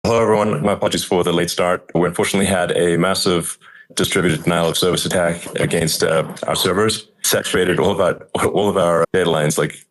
Hello, everyone. My apologies for the late start. We unfortunately had a massive distributed denial of service attack against our servers, saturated all of our data lines, like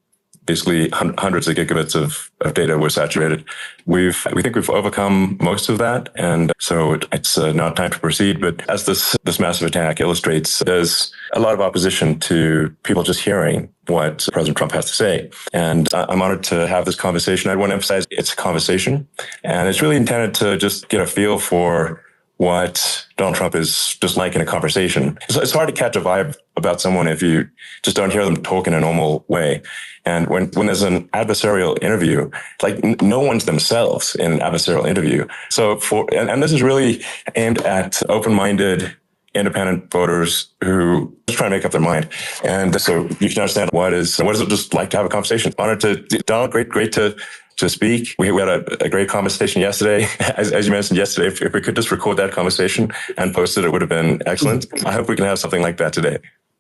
basically hundreds of gigabits of data were saturated. We think we've overcome most of that, and so it's now time to proceed. But as this massive attack illustrates, there's a lot of opposition to people just hearing what President Trump has to say. And I'm honored to have this conversation. I want to emphasize it's a conversation, and it's really intended to just get a feel for what Donald Trump is just like in a conversation. It's hard to catch a vibe about someone if you just don't hear them talk in a normal way. And when there's an adversarial interview, like no one's themselves in an adversarial interview. So and this is really aimed at open-minded, independent voters who just try to make up their mind. And so you can understand what is it just like to have a conversation. Honored to Donald, great to speak. We had a great conversation yesterday. As you mentioned yesterday, if we could just record that conversation and post it, it would have been excellent. I hope we can have something like that today.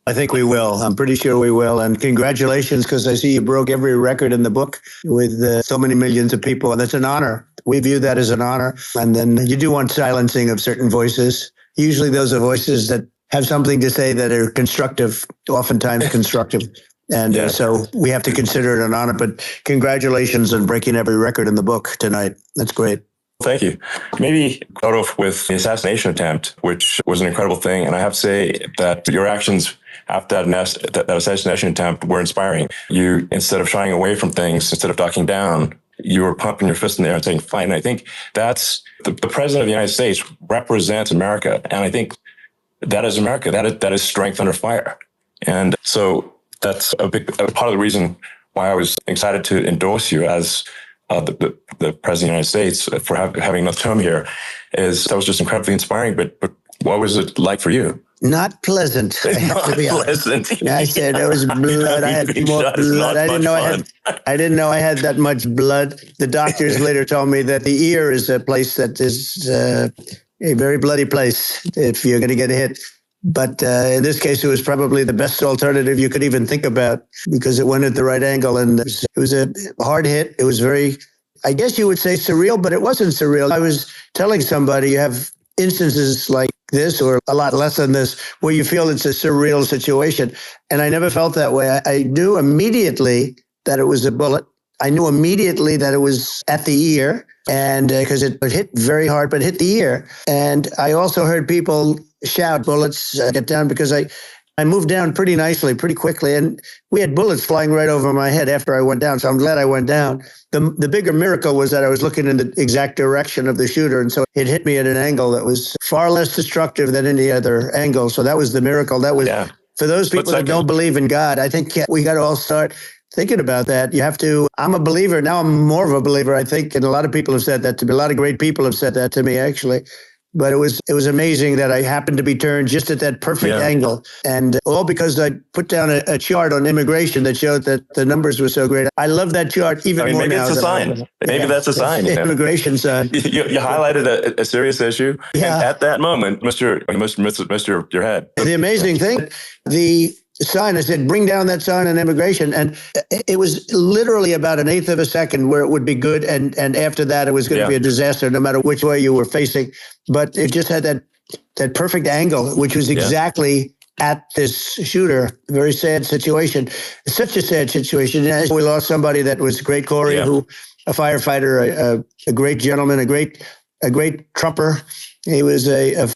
I think we will. I'm pretty sure we will. And congratulations, because I see you broke every record in the book with so many millions of people. And it's an honor. We view that as an honor. And then you do want silencing of certain voices. Usually those are voices that have something to say that are constructive, oftentimes constructive. And so we have to consider it an honor. But congratulations on breaking every record in the book tonight. That's great. Thank you. Maybe start off with the assassination attempt, which was an incredible thing. And I have to say that your actions after that assassination attempt were inspiring. You, instead of shying away from things, instead of ducking down, you were pumping your fist in the air and saying, fight. And I think that's the president of the United States represents America. And I think that is America. That is strength under fire. And so that's a part of the reason why I was excited to endorse you as the president of the United States for having another term here. That was just incredibly inspiring. But what was it like for you? Not pleasant. I have to be honest. I said there was blood. I had more blood. I didn't know I had that much blood. The doctors later told me that the ear is a place that is a very bloody place if you're going to get hit. But in this case, it was probably the best alternative you could even think about because it went at the right angle. And it was a hard hit. It was very, I guess you would say surreal, but it wasn't surreal. I was telling somebody you have instances like this or a lot less than this where you feel it's a surreal situation. And I never felt that way. I knew immediately that it was a bullet. I knew immediately that it was at the ear and because it hit very hard, but hit the ear. And I also heard people shout bullets, get down, because I moved down pretty nicely, pretty quickly. And we had bullets flying right over my head after I went down. So I'm glad I went down. The bigger miracle was that I was looking in the exact direction of the shooter. And so it hit me at an angle that was far less destructive than any other angle. So that was the miracle. That was for those people that don't believe in God. I think we got to all start thinking about that. You have to, I'm a believer. Now I'm more of a believer, I think. And a lot of people have said that to me. A lot of great people have said that to me, actually. But it was amazing that I happened to be turned just at that perfect angle. And all because I put down a chart on immigration that showed that the numbers were so great. I love that chart even more now. Maybe it's a sign. Maybe that's a sign. Immigration sign. You highlighted a serious issue. Yeah. And at that moment, missed your head. The amazing thing, the sign, I said, bring down that sign on immigration. And it was literally about an eighth of a second where it would be good. And after that, it was going to be a disaster, no matter which way you were facing. But it just had that perfect angle, which was exactly at this shooter. A very sad situation. It's such a sad situation. We lost somebody that was great, Corey, who a firefighter, a great gentleman, a great Trumper. He was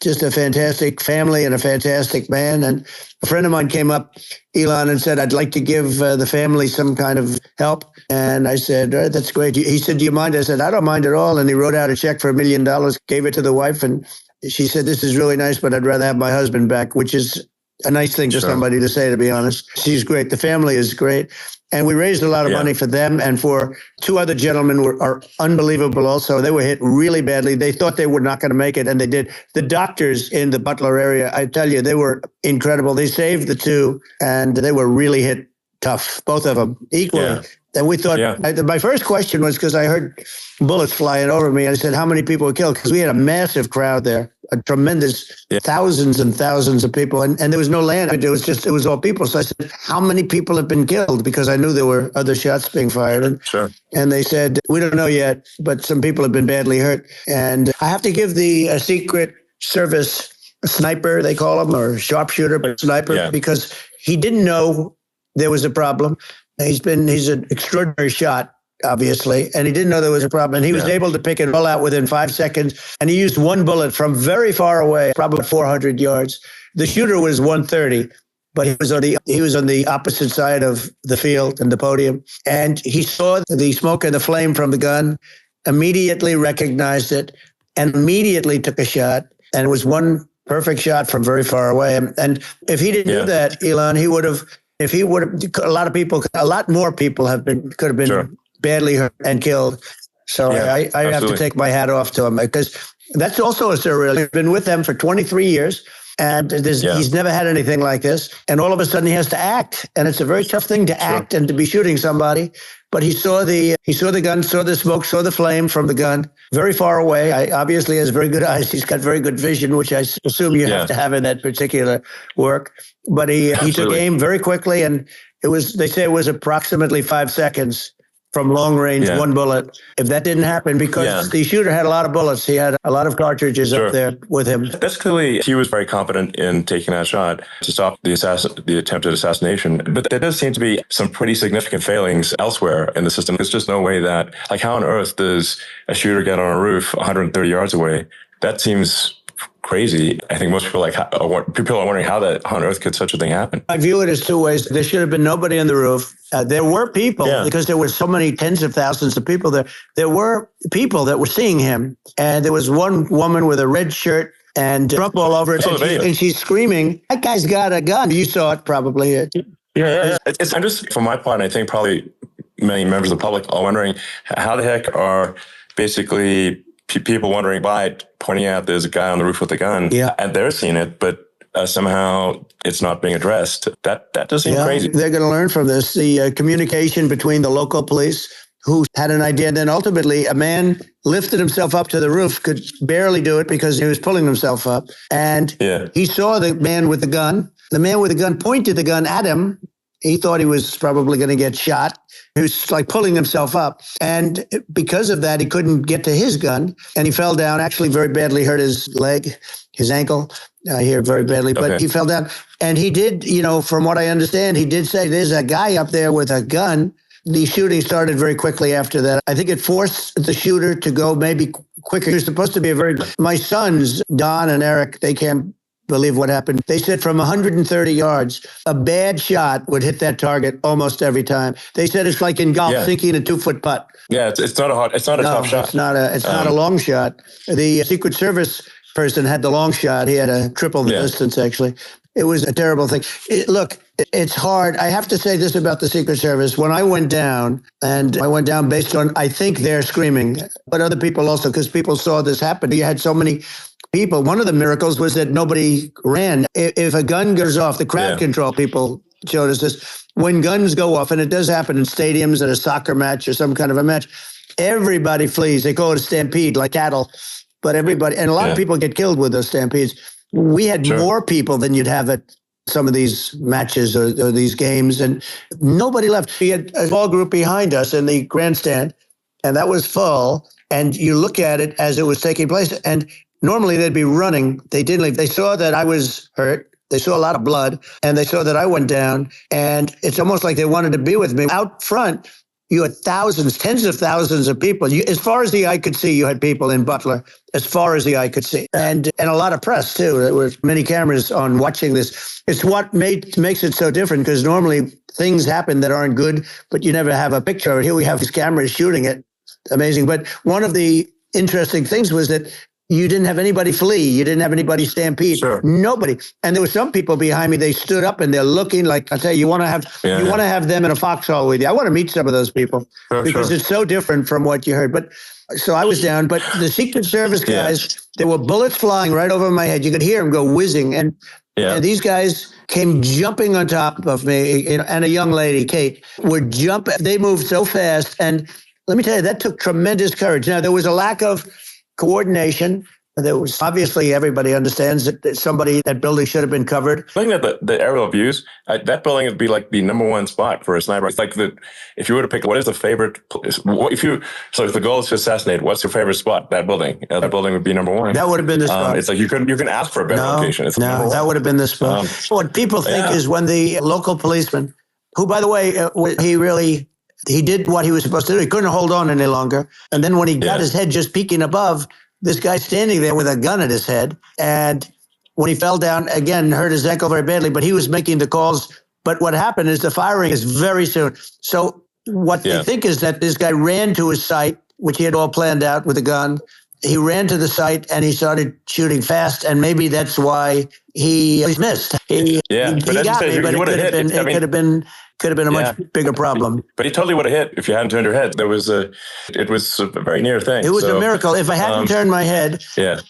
just a fantastic family and a fantastic man. And a friend of mine came up, Elon, and said, I'd like to give the family some kind of help. And I said, that's great. He said, do you mind? I said, I don't mind at all. And he wrote out a check for $1 million, gave it to the wife. And she said, this is really nice, but I'd rather have my husband back, which is a nice thing for somebody to say, to be honest. She's great. The family is great. And we raised a lot of money for them and for two other gentlemen are unbelievable also. They were hit really badly. They thought they were not going to make it, and they did. The doctors in the Butler area, I tell you, they were incredible. They saved the two, and they were really hit tough, both of them, equally. Yeah. And we thought, my first question was because I heard bullets flying over me. I said, how many people were killed? Because we had a massive crowd there. a tremendous thousands and thousands of people. And there was no land. It was all people. So I said, how many people have been killed? Because I knew there were other shots being fired. And they said, we don't know yet, but some people have been badly hurt. And I have to give the Secret Service sniper, they call him, or sharpshooter, but sniper, because he didn't know there was a problem. He's an extraordinary shot, obviously, and he didn't know there was a problem. And he was able to pick it all out within 5 seconds. And he used one bullet from very far away, probably 400 yards. The shooter was 130, but he was on the opposite side of the field and the podium. And he saw the smoke and the flame from the gun, immediately recognized it, and immediately took a shot. And it was one perfect shot from very far away. And if he didn't do that, Elon, a lot more people could have been badly hurt and killed. So I have to take my hat off to him, because that's also a surreal. He's been with them for 23 years, and he's never had anything like this. And all of a sudden he has to act, and it's a very tough thing to act and to be shooting somebody. But he saw the gun, saw the smoke, saw the flame from the gun very far away. Obviously has very good eyes. He's got very good vision, which I assume you have to have in that particular work. But he took aim very quickly, and they say it was approximately 5 seconds from long range, one bullet. If that didn't happen, because the shooter had a lot of bullets, he had a lot of cartridges up there with him. That's clearly, he was very confident in taking that shot to stop the attempted assassination. But there does seem to be some pretty significant failings elsewhere in the system. There's just no way that, like, how on earth does a shooter get on a roof 130 yards away? That seems crazy. I think most people people are wondering how on earth could such a thing happen. I view it as two ways. There should have been nobody on the roof. There were people, because there were so many tens of thousands of people there. There were people that were seeing him, and there was one woman with a red shirt and Trump all over it, and she's screaming, "That guy's got a gun!" You saw it probably. I'm just, for my part, I think probably many members of the public are wondering how the heck are basically people wondering why, pointing out there's a guy on the roof with a gun, and they're seeing it, but somehow it's not being addressed. That does seem crazy. They're going to learn from this. The communication between the local police, who had an idea, and then ultimately a man lifted himself up to the roof, could barely do it because he was pulling himself up, and he saw the man with the gun. The man with the gun pointed the gun at him. He thought he was probably going to get shot. He was like pulling himself up. And because of that, he couldn't get to his gun. And he fell down, actually very badly hurt his leg, his ankle here very badly. But he fell down. And he did, from what I understand, he did say, there's a guy up there with a gun. The shooting started very quickly after that. I think it forced the shooter to go maybe quicker. He was supposed to be my sons, Don and Eric, they can't believe what happened. They said from 130 yards, a bad shot would hit that target almost every time. They said it's like in golf, sinking a 2-foot putt. Yeah, it's not a tough shot. It's not a long shot. The Secret Service person had the long shot. He had a triple the distance, actually. It was a terrible thing. Look, it's hard. I have to say this about the Secret Service. When I went down, and I went down based on, I think they're screaming, but other people also, because people saw this happen. You had so many people. One of the miracles was that nobody ran. If a gun goes off, the crowd control people showed us this. When guns go off, and it does happen in stadiums at a soccer match or some kind of a match, everybody flees. They call it a stampede, like cattle. But everybody, and a lot of people get killed with those stampedes. We had more people than you'd have at some of these matches or these games, and nobody left. We had a small group behind us in the grandstand, and that was full. And you look at it as it was taking place, and normally they'd be running. They didn't leave. They saw that I was hurt. They saw a lot of blood, and they saw that I went down. And it's almost like they wanted to be with me. Out front, you had thousands, tens of thousands of people. As far as the eye could see, you had people in Butler, as far as the eye could see. And a lot of press, too. There were many cameras on watching this. It's what makes it so different, because normally things happen that aren't good, but you never have a picture. Here we have these cameras shooting it. Amazing. But one of the interesting things was that you didn't have anybody flee. You didn't have anybody stampede. Nobody. And there were some people behind me. They stood up and they're looking like, I tell you, you want to have them in a foxhole with you. I want to meet some of those people because it's so different from what you heard. But so I was down. But the Secret Service guys, there were bullets flying right over my head. You could hear them go whizzing. And these guys came jumping on top of me, and a young lady, Kate, would jump. They moved so fast. And let me tell you, that took tremendous courage. Now, there was a lack of coordination. There was obviously everybody understands that that building should have been covered. Looking at the aerial views, that building would be like the number one spot for a sniper. It's like if you were to pick, what is the favorite? If the goal is to assassinate, what's your favorite spot? That building. That building would be number one. That would have been the spot. It's like you can ask for a better location. It's that would have been the spot. What people think is when the local policeman, who by the way, he did what he was supposed to do. He couldn't hold on any longer, and then when he got his head just peeking above. This guy standing there with a gun at his head. And when he fell down, again, hurt his ankle very badly, but he was making the calls. But what happened is the firing is very soon. So what they think is that this guy ran to his site, which he had all planned out with a gun. He ran to the site and he started shooting fast. And maybe that's why he missed. He got me, but it could have been a much bigger problem. But he totally would have hit if you hadn't turned your head. It was a very near thing. It was a miracle. If I hadn't turned my head,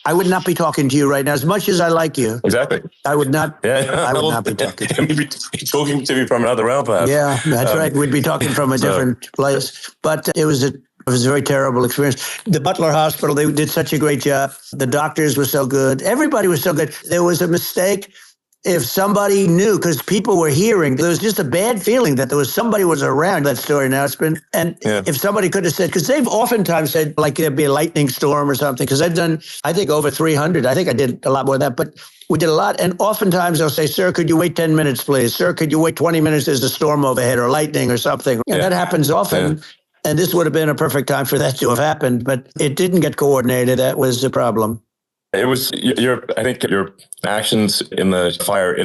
I would not be talking to you right now. As much as I like you, exactly, I would not. I would not be talking to you. You'd be talking to me from another realm, perhaps. Yeah, that's right. We'd be talking from a different place. But it was a very terrible experience. The Butler Hospital, they did such a great job. The doctors were so good. Everybody was so good. There was a mistake. If somebody knew, because people were hearing, there was just a bad feeling that somebody was around that story announcement. And if somebody could have said, because they've oftentimes said like there'd be a lightning storm or something, because I've done, I think over 300. I think I did a lot more than that, but we did a lot. And oftentimes they'll say, sir, could you wait 10 minutes, please? Sir, could you wait 20 minutes? There's a storm overhead or lightning or something. And that happens often. And this would have been a perfect time for that to have happened, but it didn't get coordinated. That was the problem. It was I think your actions in the fire,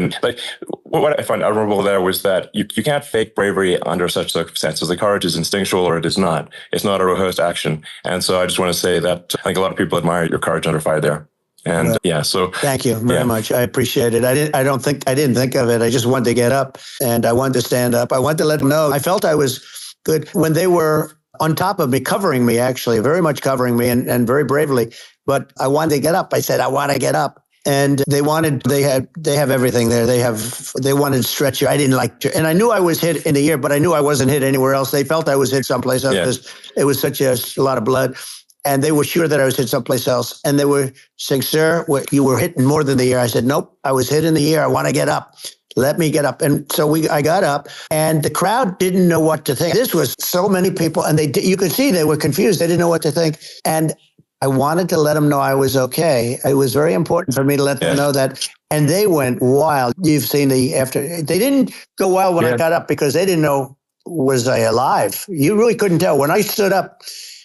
what I find admirable there was that you can't fake bravery under such circumstances. The courage is instinctual or it is not. It's not a rehearsed action. And so I just want to say that I think a lot of people admire your courage under fire there. And so thank you very much. I appreciate it. I didn't think of it. I just wanted to get up and I wanted to stand up. I wanted to let them know. I felt I was good when they were on top of me, covering me, actually, very much covering me and very bravely. But I wanted to get up. I said, I want to get up. And they have everything there. They wanted stretcher. I didn't like, and I knew I was hit in the ear, but I knew I wasn't hit anywhere else. They felt I was hit someplace else because it was such a lot of blood. And they were sure that I was hit someplace else. And they were saying, sir, you were hit more than the ear. I said, nope, I was hit in the ear. I want to get up. Let me get up. And so I got up and the crowd didn't know what to think. This was so many people and you could see they were confused. They didn't know what to think. And I wanted to let them know I was okay. It was very important for me to let them know that. And they went wild. You've seen they didn't go wild when I got up because they didn't know, was I alive? You really couldn't tell. When I stood up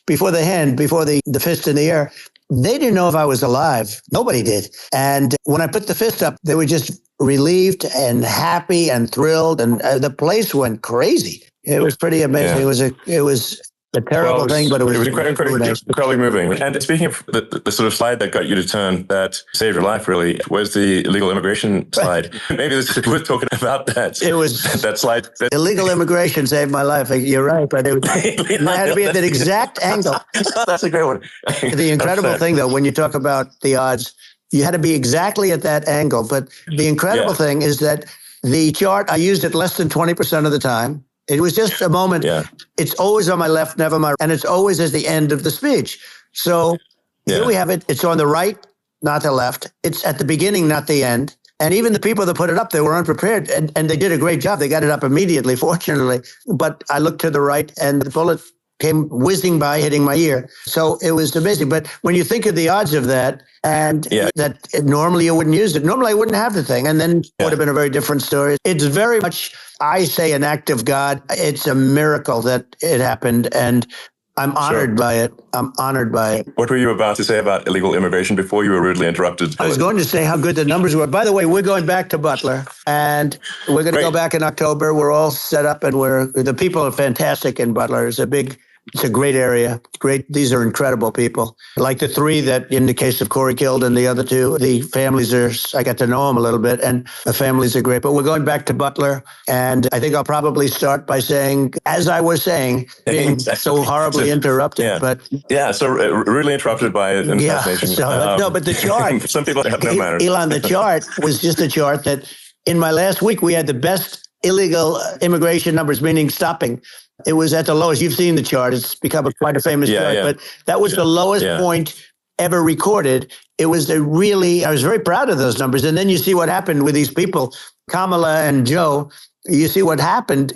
before the fist in the air, they didn't know if I was alive. Nobody did. And when I put the fist up, they were just relieved and happy and thrilled. And the place went crazy. It was pretty amazing. It was a terrible thing, but it was incredibly moving. And speaking of the sort of slide that got you to turn, that saved your life, really, was the illegal immigration slide. Maybe this is worth talking about that. It was that slide. Illegal immigration saved my life. You're right, but it had to be at that exact angle. That's a great one. The incredible thing, though, when you talk about the odds, you had to be exactly at that angle. But the incredible thing is that the chart, I used it less than 20% of the time. It was just a moment. Yeah. It's always on my left, never my right. And it's always at the end of the speech. So here we have it. It's on the right, not the left. It's at the beginning, not the end. And even the people that put it up, they were unprepared. And they did a great job. They got it up immediately, fortunately. But I looked to the right and the bullet came whizzing by, hitting my ear. So it was amazing. But when you think of the odds of that, and that normally you wouldn't use it. Normally I wouldn't have the thing. And then it would have been a very different story. It's very much, I say, an act of God. It's a miracle that it happened. And I'm honored by it. I'm honored by it. What were you about to say about illegal immigration before you were rudely interrupted? I was going to say how good the numbers were. By the way, we're going back to Butler and we're going to go back in October. We're all set up and the people are fantastic in Butler. It's a great area. Great. These are incredible people. Like the three that, in the case of Corey killed and the other two, the families I got to know them a little bit and the families are great. But we're going back to Butler. And I think I'll probably start by saying, as I was saying, being so horribly interrupted. So really interrupted by an assassination. No, but the chart. Some people have no manners. Elon, the chart was just a chart that in my last week, we had the best illegal immigration numbers, meaning stopping. It was at the lowest. You've seen the chart. It's become quite a famous chart. But that was the lowest point ever recorded. It was I was very proud of those numbers. And then you see what happened with these people, Kamala and Joe. You see what happened.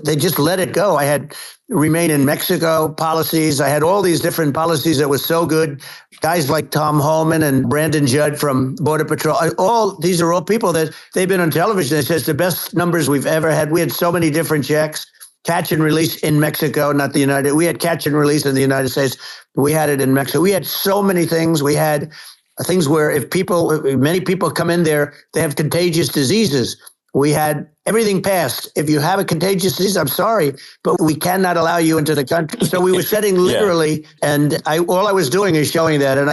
They just let it go. I had remain in Mexico policies. I had all these different policies that was so good. Guys like Tom Homan and Brandon Judd from Border Patrol. These are all people that they've been on television. It says the best numbers we've ever had. We had so many different checks. Catch and release in Mexico, not the United. We had catch and release in the United States. We had it in Mexico. We had so many things. We had things where many people come in there, they have contagious diseases. We had everything passed. If you have a contagious disease, I'm sorry, but we cannot allow you into the country. So we were setting literally, and all I was doing is showing that, and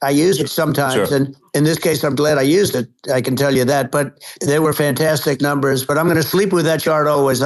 I use it sometimes. Sure. And in this case, I'm glad I used it. I can tell you that. But they were fantastic numbers. But I'm going to sleep with that chart always.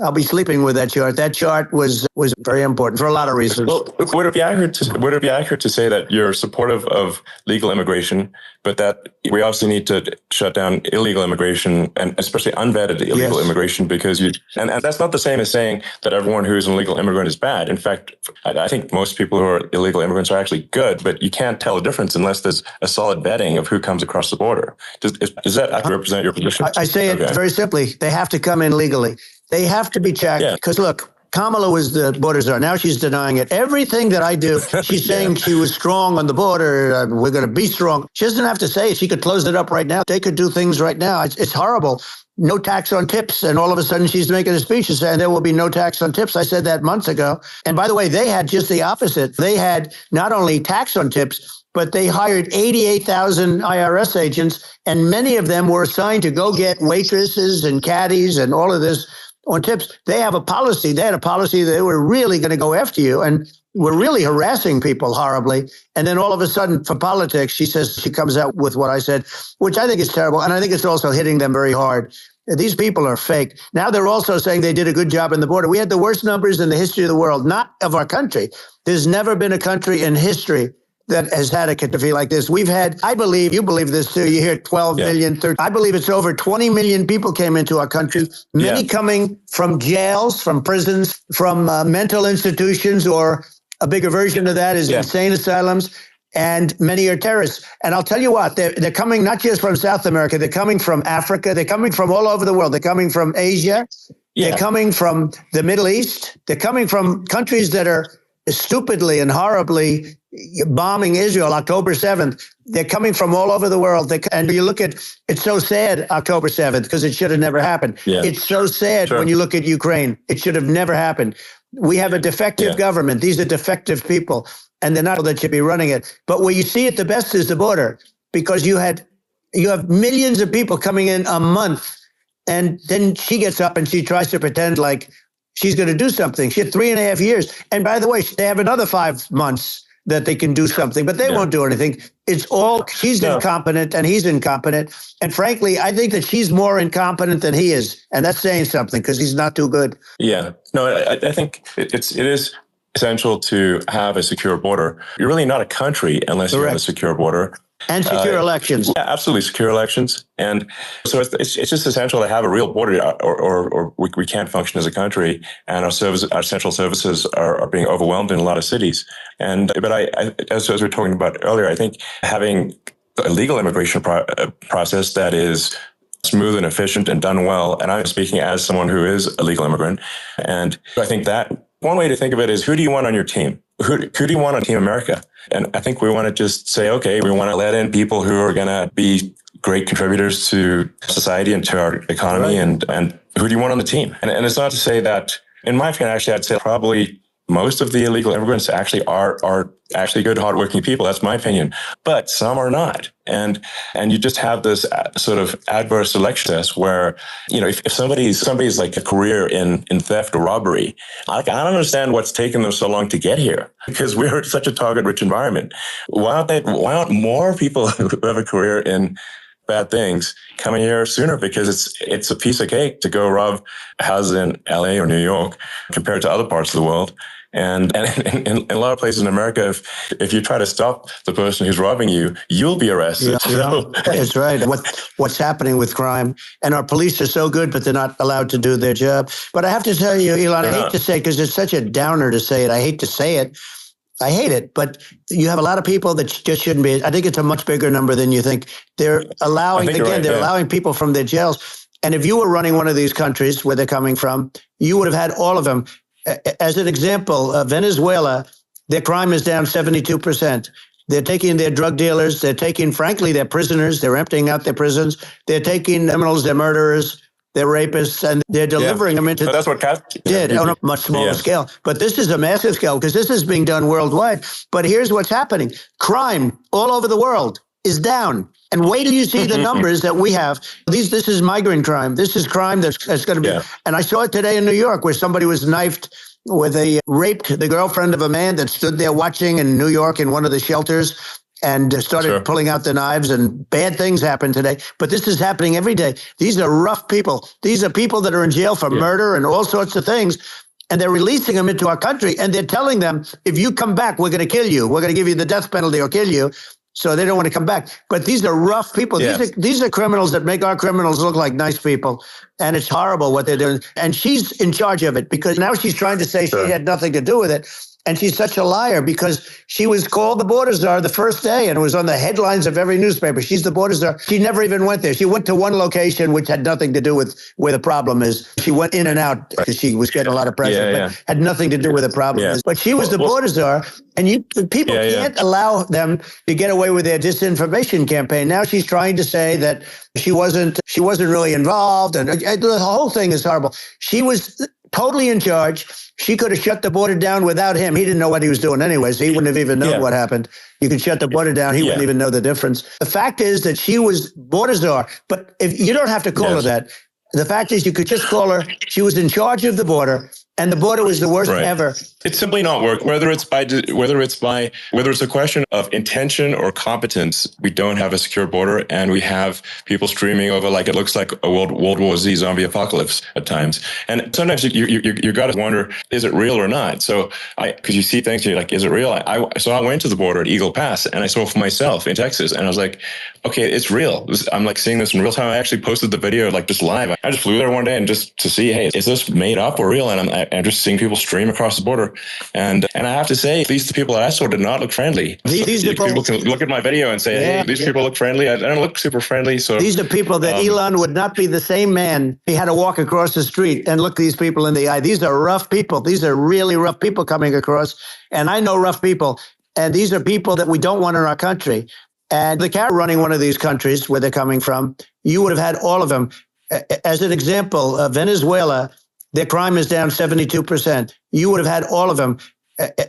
I'll be sleeping with that chart. That chart was very important for a lot of reasons. Well, would it be accurate to say that you're supportive of legal immigration, but that we obviously need to shut down illegal immigration, and especially unvetted illegal immigration, because and that's not the same as saying that everyone who is an illegal immigrant is bad. In fact, I think most people who are illegal immigrants are actually good, but you can't tell the difference unless there's a solid vetting of who comes across the border. Does that actually represent your position? I say it very simply. They have to come in legally. They have to be checked because look, Kamala was the border czar. Now she's denying it. Everything that I do, she's saying she was strong on the border. We're going to be strong. She doesn't have to say it. She could close it up right now. They could do things right now. It's horrible. No tax on tips. And all of a sudden she's making a speech and saying there will be no tax on tips. I said that months ago. And by the way, they had just the opposite. They had not only tax on tips, but they hired 88,000 IRS agents. And many of them were assigned to go get waitresses and caddies and all of this on tips. They have a policy. They had a policy that they were really going to go after you and were really harassing people horribly. And then all of a sudden, for politics, she comes out with what I said, which I think is terrible. And I think it's also hitting them very hard. These people are fake. Now they're also saying they did a good job in the border. We had the worst numbers in the history of the world, not of our country. There's never been a country in history that has had a catastrophe like this. We've had, I believe, you believe this too, you hear 12 million, 13, I believe it's over 20 million people came into our country, many coming from jails, from prisons, from mental institutions, or a bigger version of that is insane asylums, and many are terrorists. And I'll tell you what, they're coming not just from South America, they're coming from Africa, they're coming from all over the world, they're coming from Asia, they're coming from the Middle East, they're coming from countries that are stupidly and horribly bombing Israel October 7th. They're coming from all over the world. And you look at, it's so sad, October 7th, because it should have never happened. Yeah. It's so sad when you look at Ukraine. It should have never happened. We have a defective government. These are defective people, and they're not that should be running it. But where you see it the best is the border, because you have millions of people coming in a month, and then she gets up and she tries to pretend like she's going to do something. She had 3.5 years. And by the way, they have another 5 months that they can do something, but they won't do anything. It's all, she's incompetent and he's incompetent. And frankly, I think that she's more incompetent than he is. And that's saying something because he's not too good. Yeah. No, I think it is essential to have a secure border. You're really not a country unless you have a secure border. And secure elections. Yeah, absolutely. Secure elections. And so it's just essential to have a real border or we can't function as a country. And our central services are being overwhelmed in a lot of cities. But as we were talking about earlier, I think having a legal immigration process that is smooth and efficient and done well. And I'm speaking as someone who is a legal immigrant. And I think that one way to think of it is, who do you want on your team? Who do you want on Team America? And I think we want to just say, okay, we want to let in people who are going to be great contributors to society and to our economy. Right. And who do you want on the team? And it's not to say that, in my opinion, actually, I'd say probably most of the illegal immigrants actually are actually good, hardworking people. That's my opinion. But some are not. And you just have this sort of adverse selection test where, if somebody's like a career in theft or robbery, I don't understand what's taken them so long to get here, because we're such a target-rich environment. Why aren't more people who have a career in bad things coming here sooner? Because it's a piece of cake to go rob houses in LA or New York compared to other parts of the world. And in a lot of places in America, if you try to stop the person who's robbing you, you'll be arrested. That's right. What's happening with crime, and our police are so good, but they're not allowed to do their job. But I have to tell you, Elon, I hate to say, because it's such a downer to say it. I hate to say it. I hate it, but you have a lot of people that just shouldn't be. I think it's a much bigger number than you think. They're allowing, again, right, they're allowing people from their jails. And if you were running one of these countries where they're coming from, you would have had all of them. As an example, Venezuela, their crime is down 72%. They're taking their drug dealers. They're taking, frankly, their prisoners. They're emptying out their prisons. They're taking criminals, their murderers, they're rapists, and they're delivering them into. But that's what did on a much smaller scale. But this is a massive scale because this is being done worldwide. But here's what's happening. Crime all over the world is down. And wait till you see the numbers that we have. This is migrant crime. This is crime that's going to be. And I saw it today in New York where somebody was knifed with raped the girlfriend of a man that stood there watching in New York in one of the shelters and started pulling out the knives, and bad things happen today. But this is happening every day. These are rough people. These are people that are in jail for murder and all sorts of things. And they're releasing them into our country. And they're telling them, if you come back, we're going to kill you. We're going to give you the death penalty or kill you. So they don't want to come back. But these are rough people. These are criminals that make our criminals look like nice people. And it's horrible what they're doing. And she's in charge of it because now she's trying to say she had nothing to do with it. And she's such a liar because she was called the border czar the first day and it was on the headlines of every newspaper. She's the border czar. She never even went there. She went to one location which had nothing to do with where the problem is. She went in and out because she was getting a lot of pressure, but had nothing to do with the problem is. But she was the border czar, and people can't allow them to get away with their disinformation campaign. Now she's trying to say that she wasn't really involved, and the whole thing is horrible. She was totally in charge. She could have shut the border down without him. He didn't know what he was doing anyways. He wouldn't have even known what happened. You could shut the border down. He wouldn't even know the difference. The fact is that she was border czar, but if you don't have to call her that. The fact is you could just call her. She was in charge of the border. And the border was the worst ever. It's simply not work. Whether it's a question of intention or competence, we don't have a secure border, and we have people streaming over like it looks like a World War Z zombie apocalypse at times. And sometimes you got to wonder, is it real or not? So because you see things, you're like, is it real? So I went to the border at Eagle Pass, and I saw for myself in Texas, and I was like, okay, it's real. I'm like seeing this in real time. I actually posted the video like just live. I just flew there one day and just to see, hey, is this made up or real? And I'm just seeing people stream across the border. And I have to say, at least the people that I saw did not look friendly. These people can look at my video and say, hey, these people look friendly. I don't look super friendly. So these are people that Elon would not be the same man. He had to walk across the street and look these people in the eye. These are rough people. These are really rough people coming across. And I know rough people. And these are people that we don't want in our country. And the cat running one of these countries where they're coming from, you would have had all of them. As an example, Venezuela, their crime is down 72%. You would have had all of them.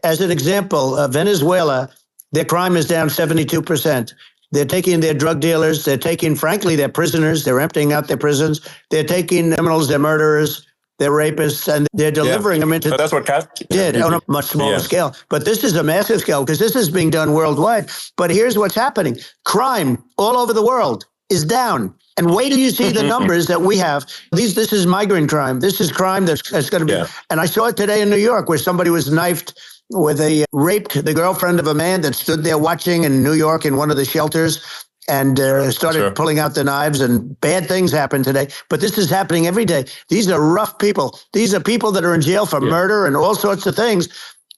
As an example, Venezuela, their crime is down 72%. They're taking their drug dealers. They're taking, frankly, their prisoners. They're emptying out their prisons. They're taking criminals, their murderers, they're rapists, and they're delivering them into. But that's what did on a much smaller scale. But this is a massive scale because this is being done worldwide. But here's what's happening. Crime all over the world is down. And wait till you see the numbers that we have. This is migrant crime. This is crime that's going to be. And I saw it today in New York where somebody was knifed with raped the girlfriend of a man that stood there watching in New York in one of the shelters and started pulling out the knives, and bad things happen today. But this is happening every day. These are rough people. These are people that are in jail for murder and all sorts of things.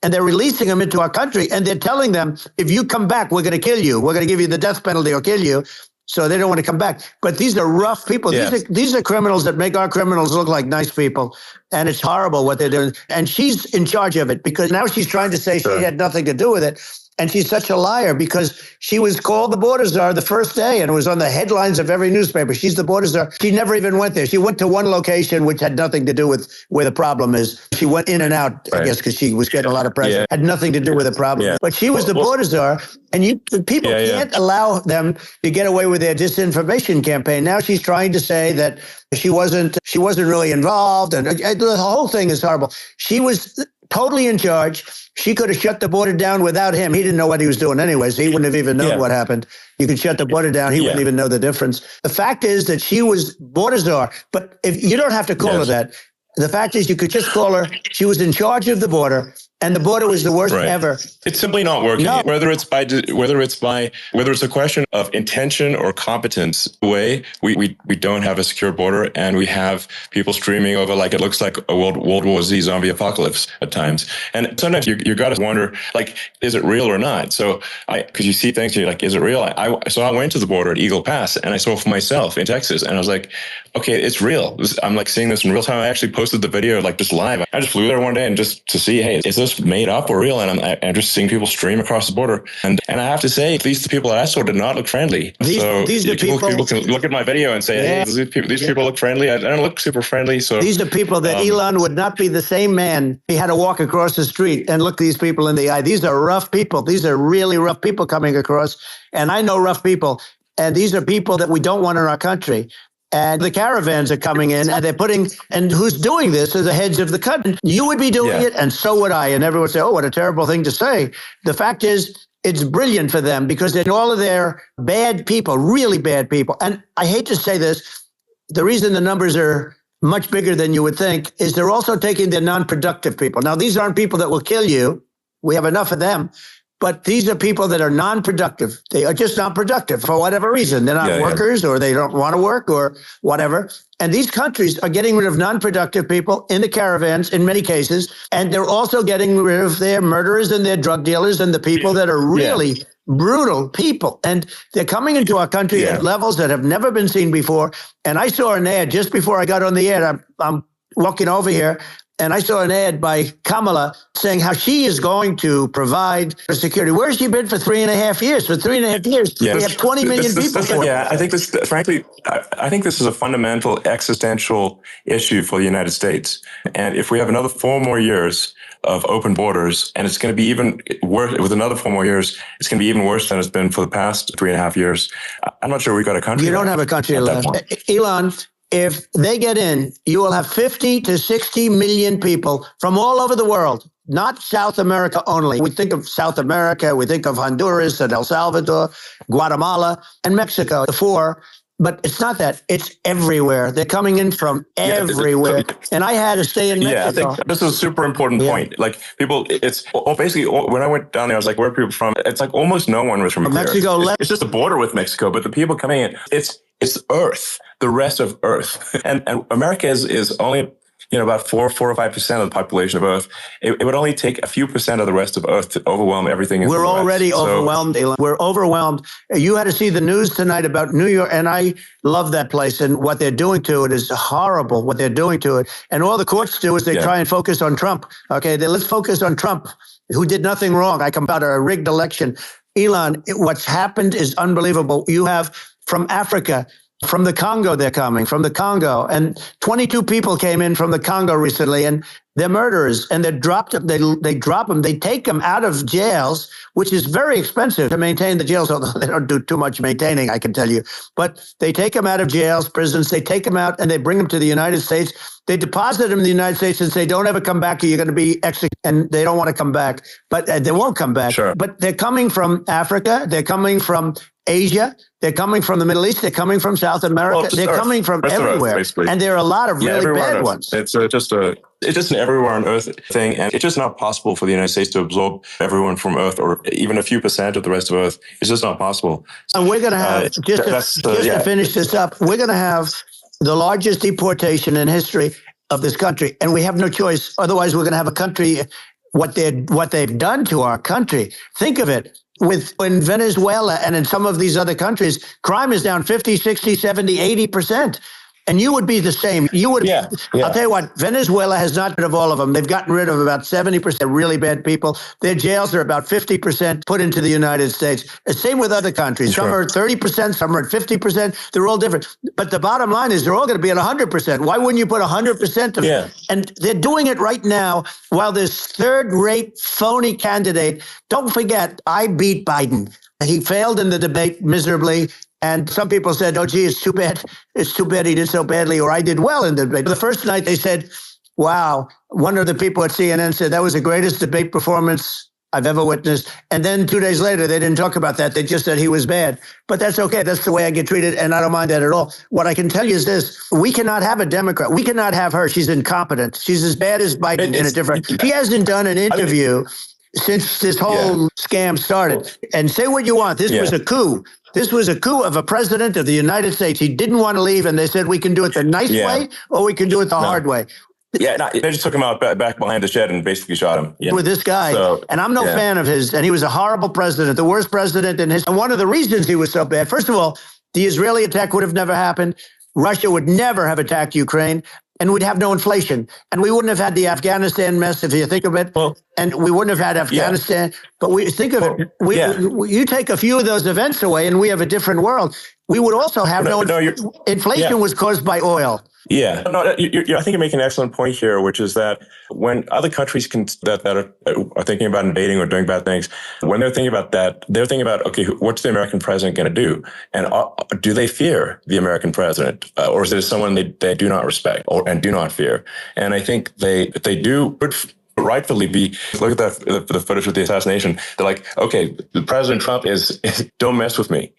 And they're releasing them into our country. And they're telling them, if you come back, we're going to kill you. We're going to give you the death penalty or kill you. So they don't want to come back. But these are rough people. These are criminals that make our criminals look like nice people. And it's horrible what they're doing. And she's in charge of it because now she's trying to say she had nothing to do with it. And she's such a liar because she was called the border czar the first day and it was on the headlines of every newspaper. She's the border czar. She never even went there. She went to one location which had nothing to do with where the problem is. She went in and out, I guess, because she was getting a lot of pressure. Had nothing to do with the problem. But she was the border czar, and people can't allow them to get away with their disinformation campaign. Now she's trying to say that she wasn't really involved, and the whole thing is horrible. She was totally in charge. She could have shut the border down without him. He didn't know what he was doing anyways. He wouldn't have even known what happened. You could shut the border down. He wouldn't even know the difference. The fact is that she was border czar, but if you don't have to call her that. The fact is you could just call her. She was in charge of the border. And the border was the worst Right. ever. It's simply not working. No. Whether it's a question of intention or competence, we don't have a secure border, and we have people streaming over like it looks like a World War Z zombie apocalypse at times. And sometimes you got to wonder, like, is it real or not? So because you see things, and you're like, is it real? So I went to the border at Eagle Pass, and I saw for myself in Texas, and I was like, okay, it's real. I'm like seeing this in real time. I actually posted the video like just live. I just flew there one day and just to see, hey, is this made up or real? And I'm just seeing people stream across the border. And I have to say, at least the people that I saw did not look friendly. These are people can look at my video and say, hey, these people look friendly. I don't look super friendly. So these are people that Elon would not be the same man. He had to walk across the street and look these people in the eye. These are rough people. These are really rough people coming across. And I know rough people. And these are people that we don't want in our country. And the caravans are coming in, and they're putting, and who's doing this are the heads of the country. You would be doing it, and so would I. And everyone would say, oh, what a terrible thing to say. The fact is, it's brilliant for them because they're all of their bad people, really bad people. And I hate to say this, the reason the numbers are much bigger than you would think is they're also taking the non-productive people. Now, these aren't people that will kill you. We have enough of them. But these are people that are non-productive. They are just not productive for whatever reason. They're not workers or they don't want to work or whatever. And these countries are getting rid of non-productive people in the caravans in many cases. And they're also getting rid of their murderers and their drug dealers and the people that are really brutal people. And they're coming into our country at levels that have never been seen before. And I saw an ad just before I got on the air. I'm walking over here. And I saw an ad by Kamala saying how she is going to provide security. Where has she been for 3.5 years? For 3.5 years, we have 20 million people. I think this, frankly, I think this is a fundamental existential issue for the United States. And if we have another 4 more years of open borders, and it's going to be even worse with another 4 more years, it's going to be even worse than it's been for the past 3.5 years. I'm not sure we've got a country. You don't have a country left. Elon, if they get in, you will have 50 to 60 million people from all over the world, not South America only. We think of South America, we think of Honduras and El Salvador, Guatemala, and Mexico, the 4. But it's not that. It's everywhere. They're coming in from everywhere. And I had to stay in Mexico. Yeah, I think this is a super important point. Like people, it's basically, when I went down there, I was like, where are people from? It's like almost no one was from Mexico. It's just the border with Mexico, but the people coming in, it's Earth, the rest of Earth. And America is only, about 4 or 5% of the population of Earth. It would only take a few percent of the rest of Earth to overwhelm everything. We're already overwhelmed, Elon. We're overwhelmed. You had to see the news tonight about New York, and I love that place. And what they're doing to it is horrible, what they're doing to it. And all the courts do is they try and focus on Trump. Okay, let's focus on Trump, who did nothing wrong. I come about a rigged election. Elon, what's happened is unbelievable. You have from Africa, from the Congo, they're coming from the Congo, and 22 people came in from the Congo recently, and they're murderers, and they're dropped. They drop them. They take them out of jails, which is very expensive to maintain the jails. Although they don't do too much maintaining, I can tell you. But they take them out of jails, prisons. They take them out and they bring them to the United States. They deposit them in the United States and say, "Don't ever come back. Or you're going to be executed." And they don't want to come back, but they won't come back. Sure. But they're coming from Africa. They're coming from Asia. They're coming from the Middle East. They're coming from South America. They're coming from everywhere. And there are a lot of really bad ones. It's just an everywhere on Earth thing. And it's just not possible for the United States to absorb everyone from Earth or even a few percent of the rest of Earth. It's just not possible. And we're going to have, to finish this up, we're going to have the largest deportation in history of this country. And we have no choice. Otherwise, we're going to have a country, what they've done to our country. Think of it. In Venezuela and in some of these other countries, crime is down 50, 60, 70, 80%. And you would be the same. You would. Yeah. I'll tell you what, Venezuela has not rid of all of them. They've gotten rid of about 70% really bad people. Their jails are about 50% put into the United States. Same with other countries. Some are at 30%, some are at 50%. They're all different. But the bottom line is they're all going to be at 100%. Why wouldn't you put 100% of it? And they're doing it right now while this third-rate phony candidate, don't forget, I beat Biden. He failed in the debate miserably. And some people said, oh, gee, it's too bad. It's too bad he did so badly, or I did well in the debate. The first night they said, wow, one of the people at CNN said that was the greatest debate performance I've ever witnessed. And then 2 days later, they didn't talk about that. They just said he was bad. But that's okay. That's the way I get treated, and I don't mind that at all. What I can tell you is this. We cannot have a Democrat. We cannot have her. She's incompetent. She's as bad as Biden in a different... She hasn't done an interview since this whole scam started. And say what you want. This was a coup. This was a coup of a president of the United States. He didn't want to leave, and they said, we can do it the nice way or we can do it the hard way. Yeah, no, they just took him out back behind the shed and basically shot him. Yeah. With this guy. And I'm no fan of his. And he was a horrible president, the worst president in history. And one of the reasons he was so bad, first of all, the Israeli attack would have never happened. Russia would never have attacked Ukraine. And we'd have no inflation. And we wouldn't have had the Afghanistan mess, if you think of it. And we wouldn't have had Afghanistan. But we think of it. You take a few of those events away and we have a different world. We would also have inflation was caused by oil. Yeah, no, I think you're making an excellent point here, which is that when other countries that are thinking about invading or doing bad things, when they're thinking about that, they're thinking about, okay, what's the American president going to do? And do they fear the American president? Or is there someone they do not respect and do not fear? And I think they do rightfully be, look at the footage of the assassination. They're like, okay, President Trump is don't mess with me.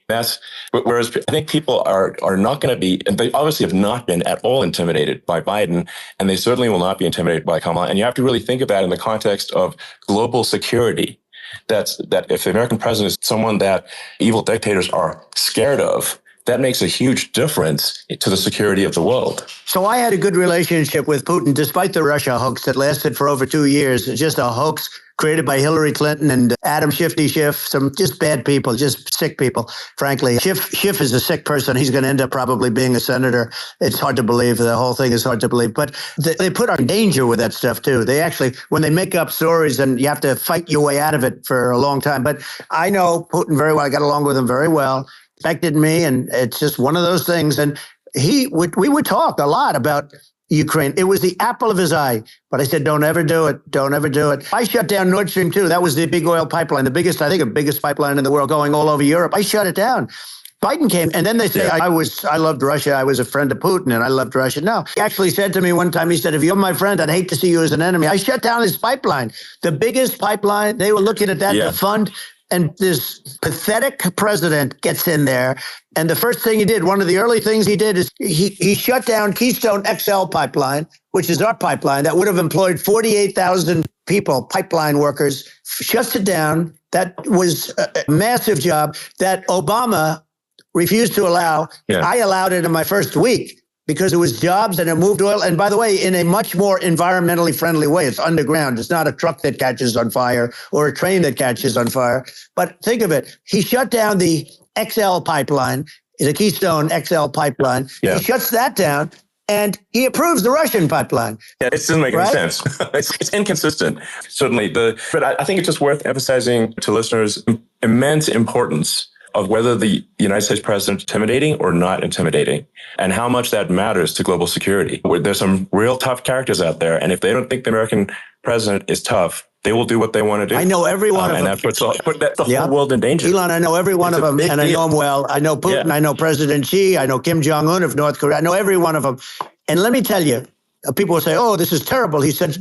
Whereas I think people are not going to be, and they obviously have not been at all intimidated by Biden, and they certainly will not be intimidated by Kamala. And you have to really think of that in the context of global security. That if the American president is someone that evil dictators are scared of, that makes a huge difference to the security of the world. So I had a good relationship with Putin, despite the Russia hoax that lasted for over 2 years. It's just a hoax created by Hillary Clinton and Adam Schiff, some just bad people, just sick people, frankly. Schiff is a sick person. He's going to end up probably being a senator. It's hard to believe. The whole thing is hard to believe. But they put our danger with that stuff, too. They actually, when they make up stories, and you have to fight your way out of it for a long time. But I know Putin very well. I got along with him very well. Respected me, and it's just one of those things. And we would talk a lot about Ukraine. It was the apple of his eye. But I said, don't ever do it. Don't ever do it. I shut down Nord Stream 2. That was the big oil pipeline, the biggest pipeline in the world going all over Europe. I shut it down. Biden came, and then they say, I loved Russia. I was a friend of Putin, and I loved Russia. No, he actually said to me one time, he said, if you're my friend, I'd hate to see you as an enemy. I shut down his pipeline, the biggest pipeline. They were looking at that to fund. And this pathetic president gets in there. And the first thing he did, one of the early things he did is he shut down Keystone XL pipeline, which is our pipeline that would have employed 48,000 people, pipeline workers, shuts it down. That was a massive job that Obama refused to allow. I allowed it in my first week, because it was jobs and it moved oil. And by the way, in a much more environmentally friendly way. It's underground. It's not a truck that catches on fire or a train that catches on fire. But think of it. He shut down the XL pipeline, the Keystone XL pipeline. He shuts that down, and he approves the Russian pipeline. Yeah, it doesn't make any sense. It's inconsistent, certainly. But I think it's just worth emphasizing to listeners immense importance of whether the United States president is intimidating or not intimidating, and how much that matters to global security. There's some real tough characters out there, and if they don't think the American president is tough, they will do what they want to do. I know every one of them. And that puts the whole world in danger. Elon, I know every one of them, and I know them well. I know Putin, I know President Xi, I know Kim Jong-un of North Korea. I know every one of them. And let me tell you, people will say, oh, this is terrible. He said,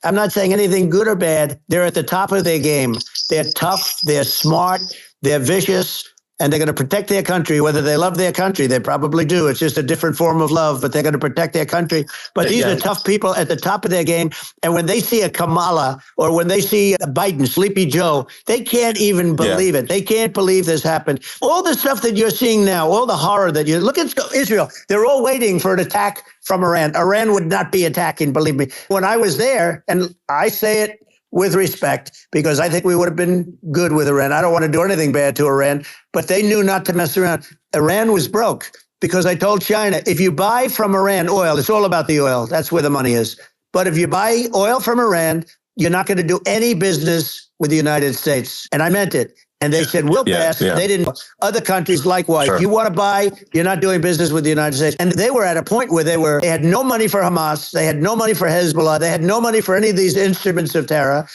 I'm not saying anything good or bad. They're at the top of their game. They're tough, they're smart, they're vicious, and they're going to protect their country, whether they love their country. They probably do. It's just a different form of love, but they're going to protect their country. But these are tough people at the top of their game. And when they see a Kamala or when they see a Biden, Sleepy Joe, they can't even believe it. They can't believe this happened. All the stuff that you're seeing now, all the horror that look at Israel, they're all waiting for an attack from Iran. Iran would not be attacking, believe me. When I was there, and I say it with respect, because I think we would have been good with Iran. I don't want to do anything bad to Iran, but they knew not to mess around. Iran was broke because I told China, if you buy from Iran oil, it's all about the oil. That's where the money is. But if you buy oil from Iran, you're not going to do any business with the United States. And I meant it. And they said, we'll pass. They didn't. Other countries likewise. You want to buy, you're not doing business with the United States. And they were at a point where they had no money for Hamas. They had no money for Hezbollah. They had no money for any of these instruments of terror.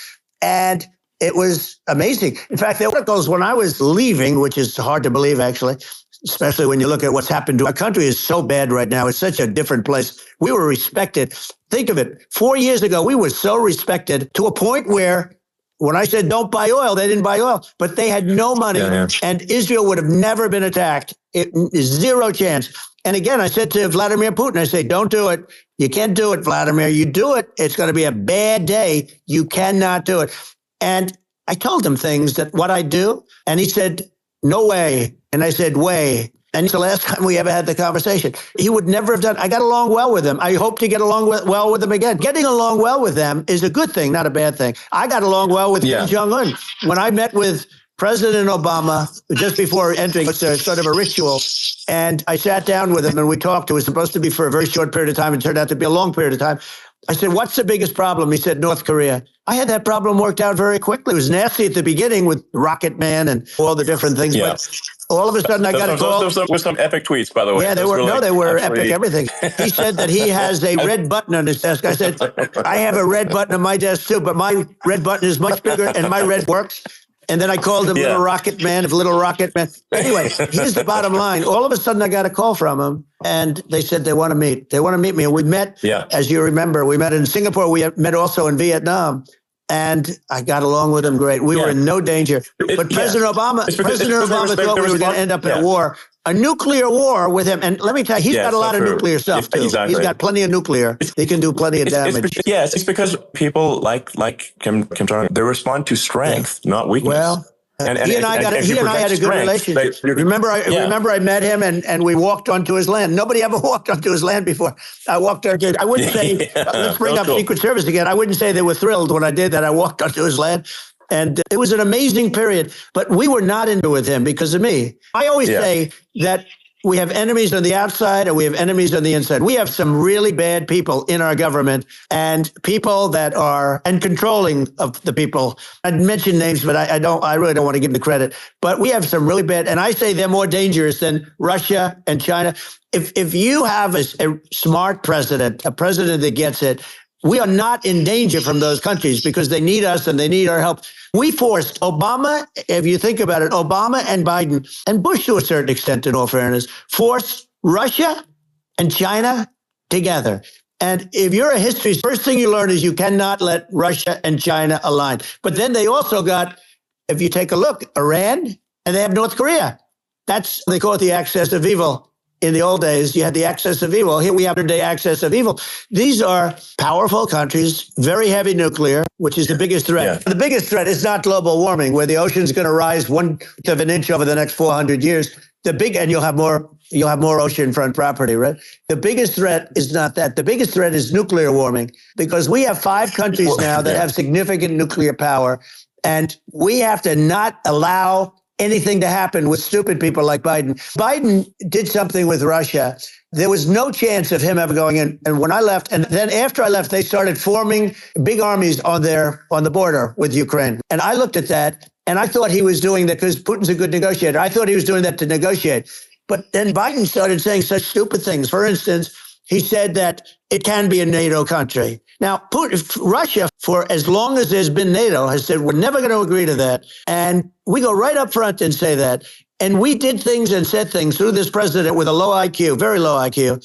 And it was amazing. In fact, the articles when I was leaving, which is hard to believe, actually, especially when you look at what's happened to our country, is so bad right now. It's such a different place. We were respected. Think of it. 4 years ago, we were so respected to a point where When I said don't buy oil, they didn't buy oil, but they had no money, and Israel would have never been attacked. Zero chance. And again, I said to Vladimir Putin, I say, don't do it. You can't do it, Vladimir. You do it, it's going to be a bad day. You cannot do it. And I told him things that what I do, and he said, no way. And I said, way. And it's the last time we ever had the conversation. He would never have done. I got along well with him. I hope to get along well with him again. Getting along well with them is a good thing, not a bad thing. I got along well with Kim Jong-un. When I met with President Obama just before entering, it's a sort of a ritual, and I sat down with him and we talked. It was supposed to be for a very short period of time. It turned out to be a long period of time. I said, what's the biggest problem? He said, North Korea. I had that problem worked out very quickly. It was nasty at the beginning with Rocket Man and all the different things. Yeah. But all of a sudden I got a call. Those were some epic tweets, by the way. Yeah, they were epic everything. He said that he has a red button on his desk. I said, I have a red button on my desk too, but my red button is much bigger and my red works. And then I called him Little Rocket Man, Little Rocket Man. Anyway, here's the bottom line. All of a sudden, I got a call from him, and they said they want to meet. They want to meet me. And we met, as you remember, we met in Singapore. We met also in Vietnam. And I got along with him great. We were in no danger. But President Obama thought we were going to end up in a war, a nuclear war with him. And let me tell you, he's got a lot of nuclear stuff, too. Exactly. He's got plenty of nuclear. He can do plenty of damage. It's because people like Kim Jong-un, they respond to strength, not weakness. Well, he and I had a good relationship. Remember I met him and we walked onto his land. Nobody ever walked onto his land before. I walked there. I wouldn't say, let's bring up Secret Service again. I wouldn't say they were thrilled when I did that. I walked onto his land. And it was an amazing period. But we were not into it with him because of me. I always say that we have enemies on the outside and we have enemies on the inside. We have some really bad people in our government and people that are and controlling of the people. I'd mention names, but I really don't want to give them the credit. But we have some really bad, and I say they're more dangerous than Russia and China. If you have a smart president, a president that gets it, we are not in danger from those countries because they need us and they need our help. We forced Obama, if you think about it, Obama and Biden and Bush to a certain extent, in all fairness, forced Russia and China together. And if you're a history, first thing you learn is you cannot let Russia and China align. But then they also got, if you take a look, Iran, and they have North Korea. They call it the axis of evil. In the old days, you had the axis of evil. Here we have the axis of evil. These are powerful countries, very heavy nuclear, which is the biggest threat. Yeah. The biggest threat is not global warming, where the ocean's going to rise 1/8 of an inch over the next 400 years. And you'll have more oceanfront property, right? The biggest threat is not that. The biggest threat is nuclear warming, because we have 5 countries now that have significant nuclear power, and we have to not allow anything to happen with stupid people like Biden. Biden did something with Russia. There was no chance of him ever going in. And when I left, and then after I left, they started forming big armies on the border with Ukraine. And I looked at that and I thought he was doing that because Putin's a good negotiator. I thought he was doing that to negotiate. But then Biden started saying such stupid things. For instance, he said that it can be a NATO country. Now, Russia, for as long as there's been NATO, has said, we're never going to agree to that. And we go right up front and say that. And we did things and said things through this president with a low IQ, very low IQ.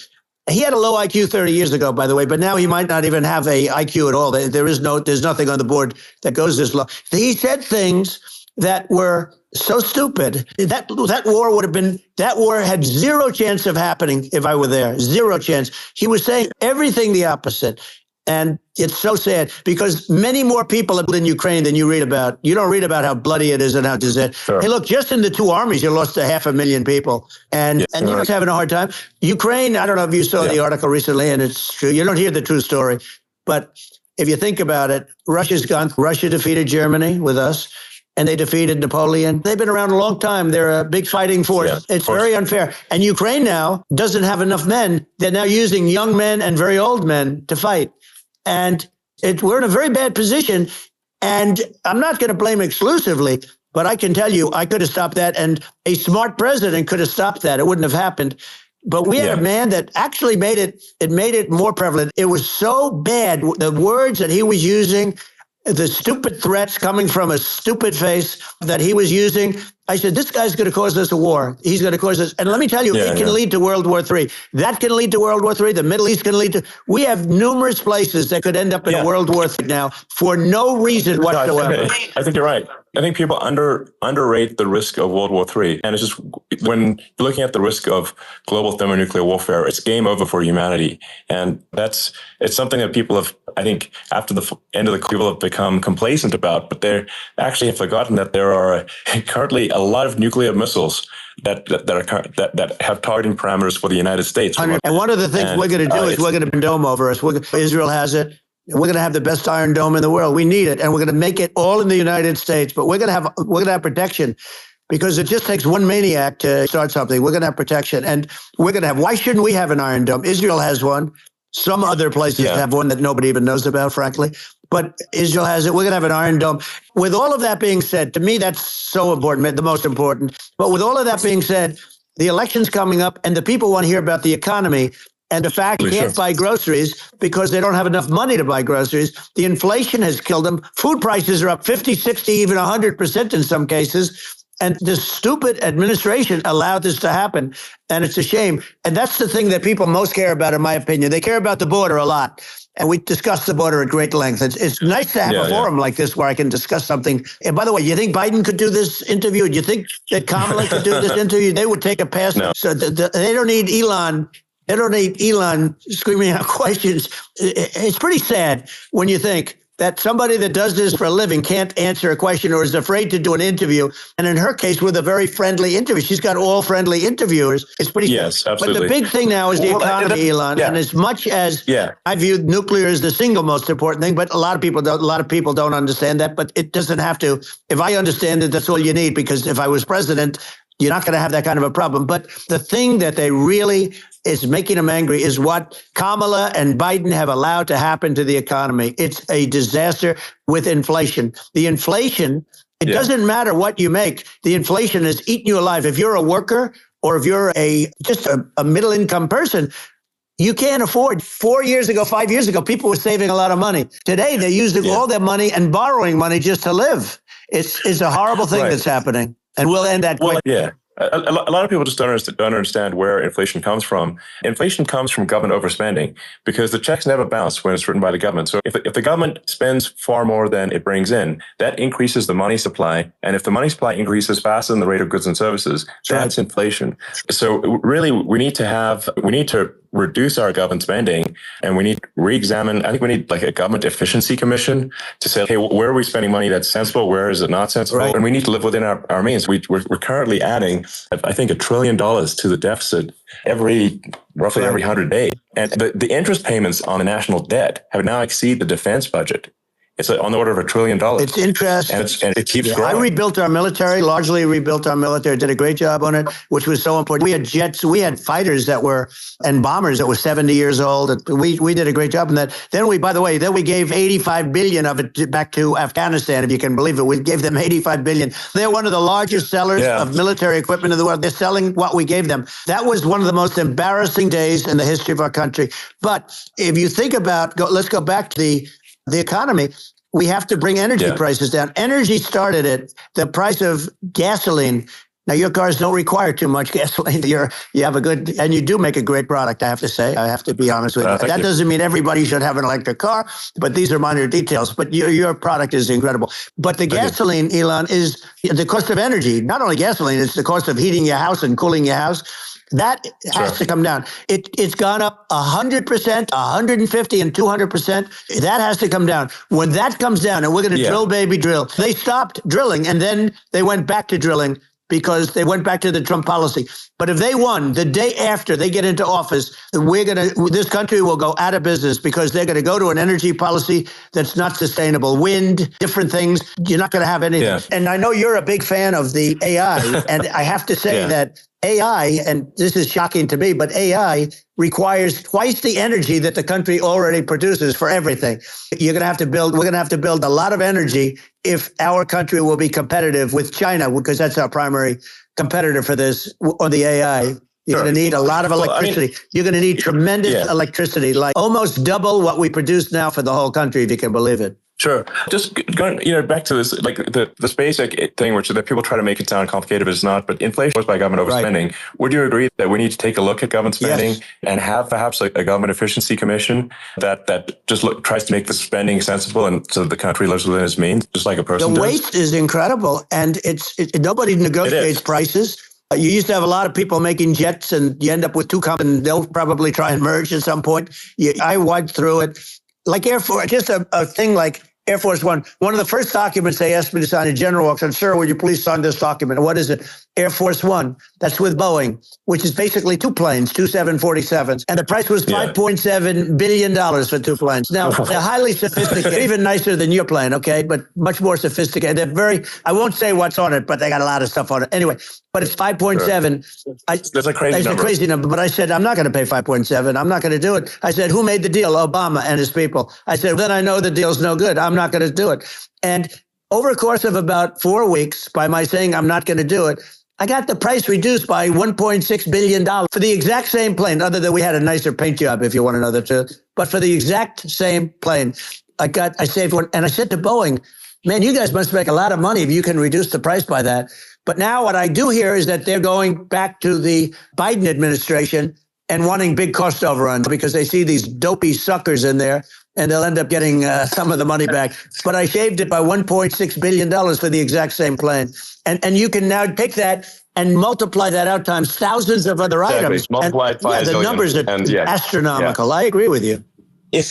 He had a low IQ 30 years ago, by the way, but now he might not even have a IQ at all. There's nothing on the board that goes this low. He said things that were so stupid. That war had zero chance of happening if I were there. Zero chance. He was saying everything the opposite. And it's so sad because many more people have been in Ukraine than you read about. You don't read about how bloody it is and how disaster. Sure. Hey, look, just in the 2 armies, you lost 500,000 people. And you're just having a hard time. Ukraine, I don't know if you saw the article recently, and it's true. You don't hear the true story. But if you think about it, Russia defeated Germany with us. And they defeated Napoleon. They've been around a long time. They're a big fighting force. Yeah, it's very unfair. And Ukraine now doesn't have enough men. They're now using young men and very old men to fight. And we're in a very bad position. And I'm not going to blame exclusively, but I can tell you I could have stopped that. And a smart president could have stopped that. It wouldn't have happened. But we had a man that actually made it more prevalent. It was so bad. The words that he was using, the stupid threats coming from a stupid face that he was using, I said, this guy's going to cause us a war. He's going to cause us. And let me tell you, it can lead to World War III. That can lead to World War III. The Middle East can lead to. We have numerous places that could end up in a World War III now for no reason whatsoever. I think you're right. I think people underrate the risk of World War III. And it's just when you're looking at the risk of global thermonuclear warfare, it's game over for humanity. And it's something that people have, I think, after the end of the people have become complacent about, but they actually have forgotten that there are currently a lot of nuclear missiles that have targeting parameters for the United States. And one of the things we're going to do is we're going to dome over us. Israel has it. We're going to have the best Iron Dome in the world. We need it, and we're going to make it all in the United States. But we're going to have protection, because it just takes one maniac to start something. We're going to have protection, and we're going to have. Why shouldn't we have an Iron Dome? Israel has one. Some other places have one that nobody even knows about, frankly. But Israel has it. We're going to have an Iron Dome. With all of that being said, to me, that's so important, the most important. But with all of that being said, the election's coming up, and the people want to hear about the economy. And the fact they can't buy groceries because they don't have enough money to buy groceries. The inflation has killed them. Food prices are up 50, 60, even 100% in some cases. And this stupid administration allowed this to happen. And it's a shame. And that's the thing that people most care about, in my opinion. They care about the border a lot. And we discussed the border at great length. It's nice to have a forum like this where I can discuss something. And by the way, you think Biden could do this interview? Do you think that Kamala could do this interview? They would take a pass. No. So they don't need Elon. They don't need Elon screaming out questions. It's pretty sad when you think that somebody that does this for a living can't answer a question or is afraid to do an interview. And in her case, with a very friendly interview, she's got all friendly interviewers. It's pretty sad. Absolutely. But the big thing now is the economy, Elon. And as much as I view nuclear as the single most important thing, but a lot of people don't understand that. But it doesn't have to. If I understand it, that's all you need. Because if I was president, you're not going to have that kind of a problem. But the thing that they really is making them angry is what Kamala and Biden have allowed to happen to the economy. It's a disaster with inflation. The inflation, it doesn't matter what you make. The inflation is eating you alive. If you're a worker or if you're just a middle income person, you can't afford. 4 years ago, 5 years ago, people were saving a lot of money. Today, they're using all their money and borrowing money just to live. It's a horrible thing that's happening. And we'll end that quick. A lot of people just don't understand where inflation comes from. Inflation comes from government overspending because the checks never bounce when it's written by the government. So if the government spends far more than it brings in, that increases the money supply. And if the money supply increases faster than the rate of goods and services, that's inflation. So really, we need to reduce our government spending, and we need to re-examine. I think we need like a government efficiency commission to say, hey, where are we spending money that's sensible? Where is it not sensible? Right. And we need to live within our means. We're currently adding, I think, $1 trillion to the deficit roughly every 100 days. And the interest payments on the national debt have now exceeded the defense budget. It's on the order of $1 trillion. It's interest. And it keeps growing. I rebuilt our military, largely rebuilt our military, did a great job on it, which was so important. We had jets, we had fighters and bombers that were 70 years old. We did a great job in that. Then we gave $85 billion of it back to Afghanistan, if you can believe it. We gave them $85 billion. They're one of the largest sellers of military equipment in the world. They're selling what we gave them. That was one of the most embarrassing days in the history of our country. But if you think about, let's go back to the economy. We have to bring energy prices down. Energy started at the price of gasoline. Now, your cars don't require too much gasoline. You have and you do make a great product, I have to say. I have to be honest with you. That doesn't mean everybody should have an electric car, but these are minor details. But your product is incredible. But the gasoline, Elon, is the cost of energy. Not only gasoline, it's the cost of heating your house and cooling your house. That has to come down. It's gone up 100%, 150, and 200%. That has to come down. When that comes down, and we're going to drill, baby, drill. They stopped drilling, and then they went back to drilling because they went back to the Trump policy. But if they won the day after they get into office, this country will go out of business because they're going to go to an energy policy that's not sustainable. Wind, different things. You're not going to have anything. And I know you're a big fan of the AI, and I have to say that AI, and this is shocking to me, but AI requires twice the energy that the country already produces for everything. We're going to have to build a lot of energy if our country will be competitive with China, because that's our primary competitor for this, on the AI. You're going to need a lot of electricity. You're going to need tremendous electricity, like almost double what we produce now for the whole country, if you can believe it. Sure. Just going, back to this, like the space thing, which that people try to make it sound complicated, but it's not. But inflation caused by government overspending. Right. Would you agree that we need to take a look at government spending and have perhaps a government efficiency commission that just tries to make the spending sensible and so the country lives within its means, just like a person does? The waste is incredible, and nobody negotiates prices. You used to have a lot of people making jets, and you end up with two companies, and they'll probably try and merge at some point. I went through it. Like Air Force, just a thing like Air Force One. One of the first documents they asked me to sign, a general walks on, sir, would you please sign this document? What is it? Air Force One. That's with Boeing, which is basically two planes, two 747s. And the price was $5.7 billion for two planes. Now, they're highly sophisticated, even nicer than your plane, okay? But much more sophisticated. They're I won't say what's on it, but they got a lot of stuff on it. Anyway, but it's 5.7. Sure. That's a crazy number. But I said, I'm not going to pay 5.7. I'm not going to do it. I said, who made the deal? Obama and his people. I said, then I know the deal's no good. I'm not going to do it. And over a course of about 4 weeks, by my saying I'm not going to do it, I got the price reduced by $1.6 billion for the exact same plane, other than we had a nicer paint job, if you want to know the truth. But for the exact same plane, I saved one. And I said to Boeing, man, you guys must make a lot of money if you can reduce the price by that. But now what I do hear is that they're going back to the Biden administration and wanting big cost overruns because they see these dopey suckers in there, and they'll end up getting some of the money back. But I shaved it by $1.6 billion for the exact same plane. And you can now take that and multiply that out times thousands of other items. Multiply it by the numbers are astronomical. Yeah. I agree with you. I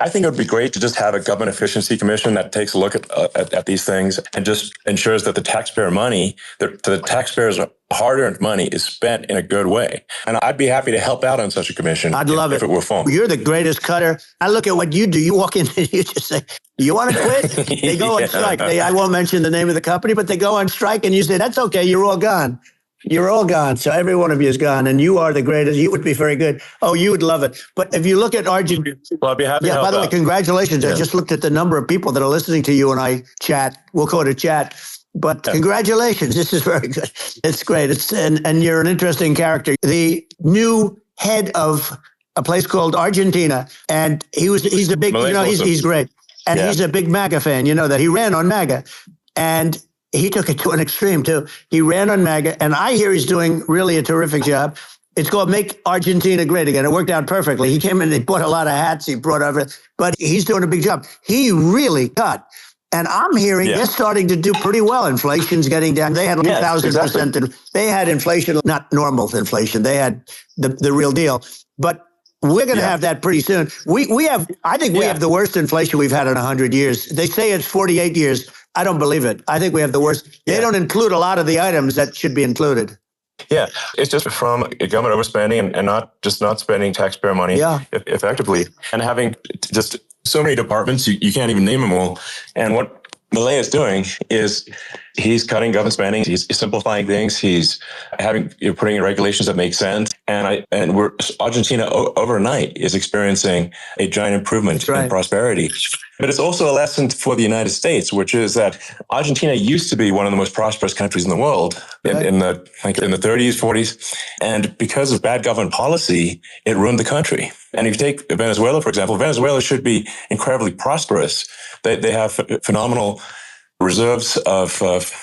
think it would be great to just have a government efficiency commission that takes a look at these things and just ensures that the taxpayer money, the taxpayers' hard-earned money, is spent in a good way. And I'd be happy to help out on such a commission. I'd love it if it were formed. You're the greatest cutter. I look at what you do. You walk in and you just say, "You want to quit?" They go on strike. I won't mention the name of the company, but they go on strike, and you say, "That's okay. You're all gone." You're all gone. So every one of you is gone, and you are the greatest. You would be very good. Oh, you would love it. But if you look at Argentina, well, I'd be happy to help by the way, congratulations. I just looked at the number of people that are listening to you and I chat. We'll call it a chat. But congratulations. This is very good. It's great. And you're an interesting character. The new head of a place called Argentina, and he's a big, he's great. And he's a big MAGA fan. You know that. He ran on MAGA. And he took it to an extreme, too. He ran on MAGA, and I hear he's doing really a terrific job. It's called Make Argentina Great Again. It worked out perfectly. He came in, he bought a lot of hats, he brought everything, but he's doing a big job. He really cut. And I'm hearing they're starting to do pretty well. Inflation's getting down. They had 1,000%. They had inflation, not normal inflation. They had the real deal. But we're going to have that pretty soon. I think we have the worst inflation we've had in 100 years. They say it's 48 years. I don't believe it. I think we have the worst. They don't include a lot of the items that should be included. Yeah, it's just from government overspending and not spending taxpayer money effectively, and having just so many departments, you can't even name them all. And what Milei is doing is he's cutting government spending. He's simplifying things. He's putting in regulations that make sense. And Argentina overnight is experiencing a giant improvement in prosperity. But it's also a lesson for the United States, which is that Argentina used to be one of the most prosperous countries in the world in the 30s, 40s. And because of bad government policy, it ruined the country. And if you take Venezuela, for example, Venezuela should be incredibly prosperous. They have phenomenal reserves of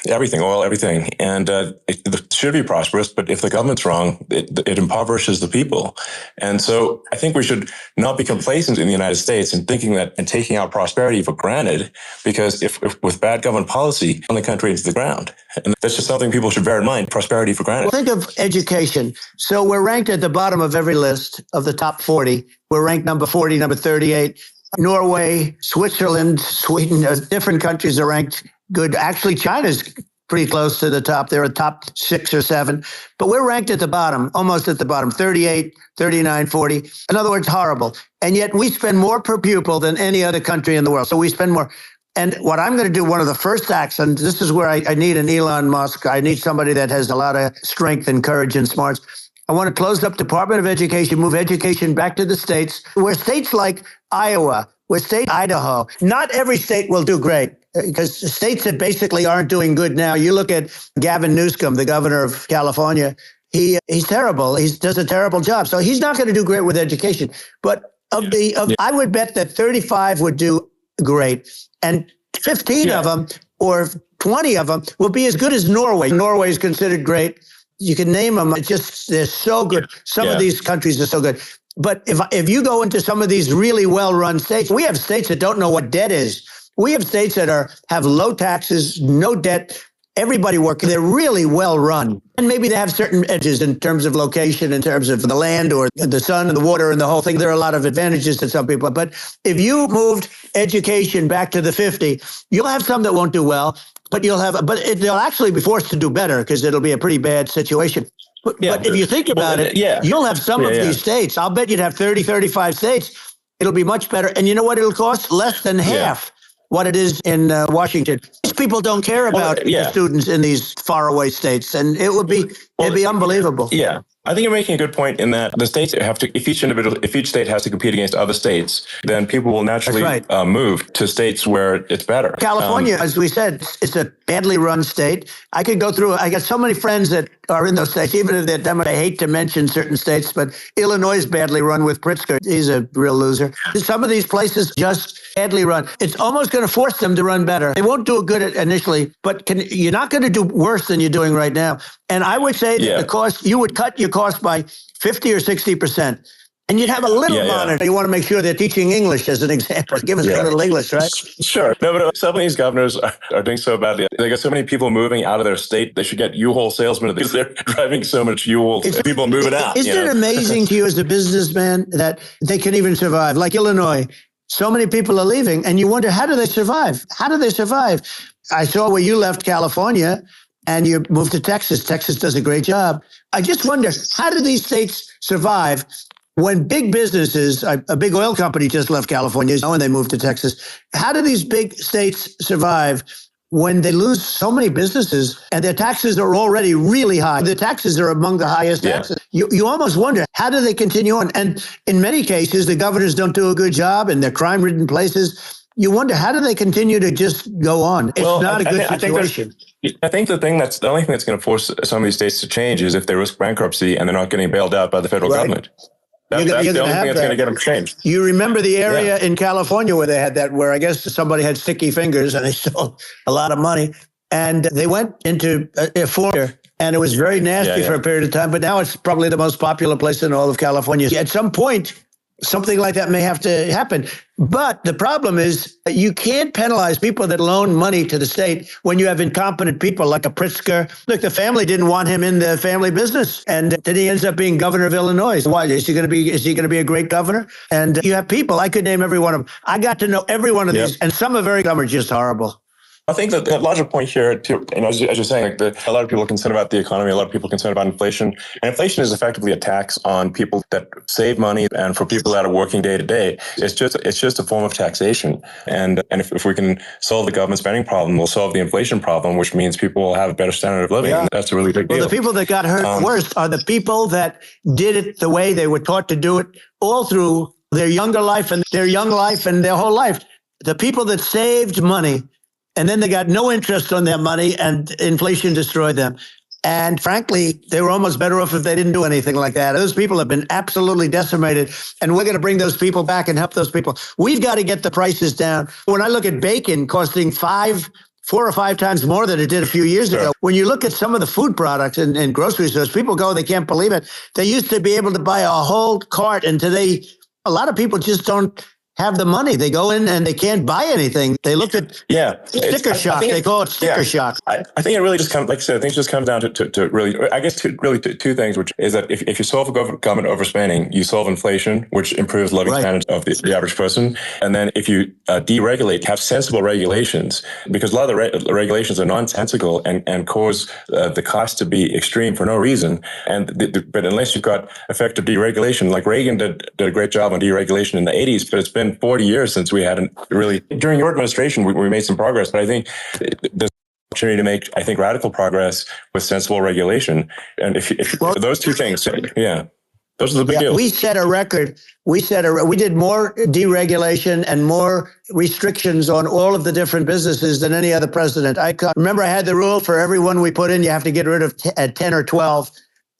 everything, oil, everything. And it should be prosperous, but if the government's wrong, it impoverishes the people. And so I think we should not be complacent in the United States in thinking that and taking our prosperity for granted, because if with bad government policy, on the country into the ground. And that's just something people should bear in mind, prosperity for granted. Well, think of education. So we're ranked at the bottom of every list of the top 40. We're ranked number 40, number 38. Norway, Switzerland, Sweden, different countries are ranked good. Actually, China's pretty close to the top. They're a top 6 or 7. But we're ranked at the bottom, almost at the bottom, 38, 39, 40. In other words, horrible. And yet we spend more per pupil than any other country in the world. So we spend more. And what I'm going to do, one of the first acts, and this is where I need an Elon Musk. I need somebody that has a lot of strength and courage and smarts. I want to close up Department of Education, move education back to the states, where states like Iowa, where state Idaho, not every state will do great, because states that basically aren't doing good now. You look at Gavin Newsom, the governor of California. He's terrible. He does a terrible job. So he's not going to do great with education. But I would bet that 35 would do great. And 15 of them or 20 of them will be as good as Norway. Norway is considered great. You can name them. It's just, they're so good. Some of these countries are so good. But if you go into some of these really well-run states, we have states that don't know what debt is. We have states that have low taxes, no debt, everybody working. They're really well-run. And maybe they have certain edges in terms of location, in terms of the land or the sun and the water and the whole thing. There are a lot of advantages to some people. But if you moved education back to the 50, you'll have some that won't do well, but they'll actually be forced to do better because it'll be a pretty bad situation. But if you think about it, you'll have some of these states. I'll bet you'd have 30, 35 states. It'll be much better. And you know what it'll cost? Less than half what it is in Washington. These people don't care about the students in these faraway states, and it'd be unbelievable. Yeah. I think you're making a good point in that the states have to, if each state has to compete against other states, then people will naturally move to states where it's better. California, as we said, it's a badly run state. I could go through, I got so many friends that are in those states, even if they're Democrats. I hate to mention certain states, but Illinois is badly run with Pritzker. He's a real loser. Some of these places just badly run. It's almost going to force them to run better. They won't do it good initially, but you're not going to do worse than you're doing right now. And I would say that the cost, you would cut your cost by 50 or 60%. And you'd have a little monitor. You want to make sure they're teaching English as an example. Give us a little English, right? Sure. No, but some of these governors are doing so badly. They got so many people moving out of their state. They should get U-Haul salesmen because they're driving so much U-Haul. People moving out. Isn't it amazing to you as a businessman that they can even survive? Like Illinois, so many people are leaving, and you wonder, how do they survive? How do they survive? I saw where you left California and you moved to Texas. Texas does a great job. I just wonder, how do these states survive when big businesses, a big oil company just left California and they moved to Texas. How do these big states survive when they lose so many businesses and their taxes are already really high? The taxes are among the highest taxes. You almost wonder, how do they continue on? And in many cases, the governors don't do a good job in their crime-ridden places. You wonder, how do they continue to just go on? It's not a good situation. I think the only thing that's going to force some of these states to change is if they risk bankruptcy and they're not getting bailed out by the federal government. That's the only thing that's going to get them changed. You remember the area in California where they had that, where I guess somebody had sticky fingers and they stole a lot of money, and they went into a foyer, and it was very nasty for a period of time. But now it's probably the most popular place in all of California. At some point, something like that may have to happen. But the problem is that you can't penalize people that loan money to the state when you have incompetent people like a Pritzker. Look, the family didn't want him in the family business, and then he ends up being governor of Illinois. Why is he going to be a great governor? And you have people, I could name every one of them. I got to know every one of these, and some are just horrible. I think that the larger point here, too, as you're saying, a lot of people are concerned about the economy. A lot of people are concerned about inflation. And inflation is effectively a tax on people that save money. And for people that are working day to day, it's just a form of taxation. And if we can solve the government spending problem, we'll solve the inflation problem, which means people will have a better standard of living. And that's a really big deal. Well, the people that got hurt worst are the people that did it the way they were taught to do it all through their younger life and their whole life. The people that saved money, and then they got no interest on their money, and inflation destroyed them. And frankly, they were almost better off if they didn't do anything like that. Those people have been absolutely decimated, and we're going to bring those people back and help those people. We've got to get the prices down. When I look at bacon costing 4 or 5 times more than it did a few years ago. When you look at some of the food products in grocery stores, people go, they can't believe it. They used to be able to buy a whole cart, and today, a lot of people just don't have the money. They go in and they can't buy anything. They look at sticker shock. They call it sticker shock. I think it really just comes, like I said, I think it just comes down to really, I guess, two things, which is that if you solve government overspending, you solve inflation, which improves living standards of the average person. And then if you deregulate, have sensible regulations, because a lot of the regulations are nonsensical and cause the cost to be extreme for no reason. But unless you've got effective deregulation, like Reagan did a great job on deregulation in the 80s, but it's been 40 years since we hadn't really, during your administration, we made some progress, but I think there's an opportunity to make, radical progress with sensible regulation. And if those two things, those are the big deals. We set a record. We did more deregulation and more restrictions on all of the different businesses than any other president. Remember, I had the rule for everyone we put in, you have to get rid of 10 or 12.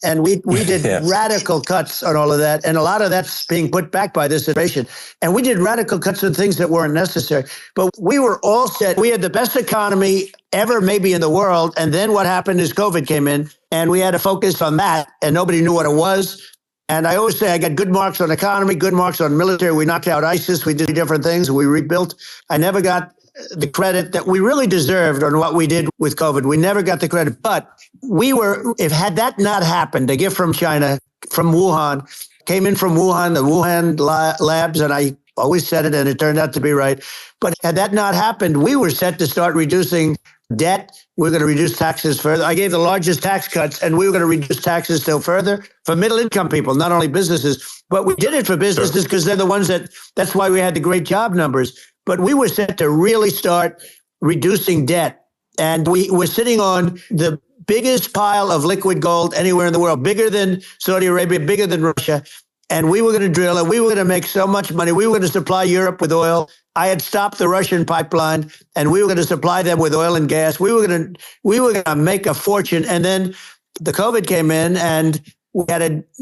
And we did radical cuts on all of that. And a lot of that's being put back by this administration. And we did radical cuts on things that weren't necessary. But we were all set. We had the best economy ever, maybe in the world. And then what happened is COVID came in and we had to focus on that. And nobody knew what it was. And I always say I got good marks on economy, good marks on military. We knocked out ISIS. We did different things. We rebuilt. I never got the credit that we really deserved on what we did with COVID. We never got the credit. But had that not happened, a gift from China, from Wuhan, came in from Wuhan, the Wuhan labs, and I always said it, and it turned out to be right. But had that not happened, we were set to start reducing debt. We're going to reduce taxes further. I gave the largest tax cuts, and we were going to reduce taxes still further for middle income people, not only businesses. But we did it for businesses because they're the ones that's why we had the great job numbers. But we were set to really start reducing debt. And we were sitting on the biggest pile of liquid gold anywhere in the world, bigger than Saudi Arabia, bigger than Russia. And we were going to drill it. We were going to make so much money. We were going to supply Europe with oil. I had stopped the Russian pipeline, and we were going to supply them with oil and gas. We were going to make a fortune. And then the COVID came in, and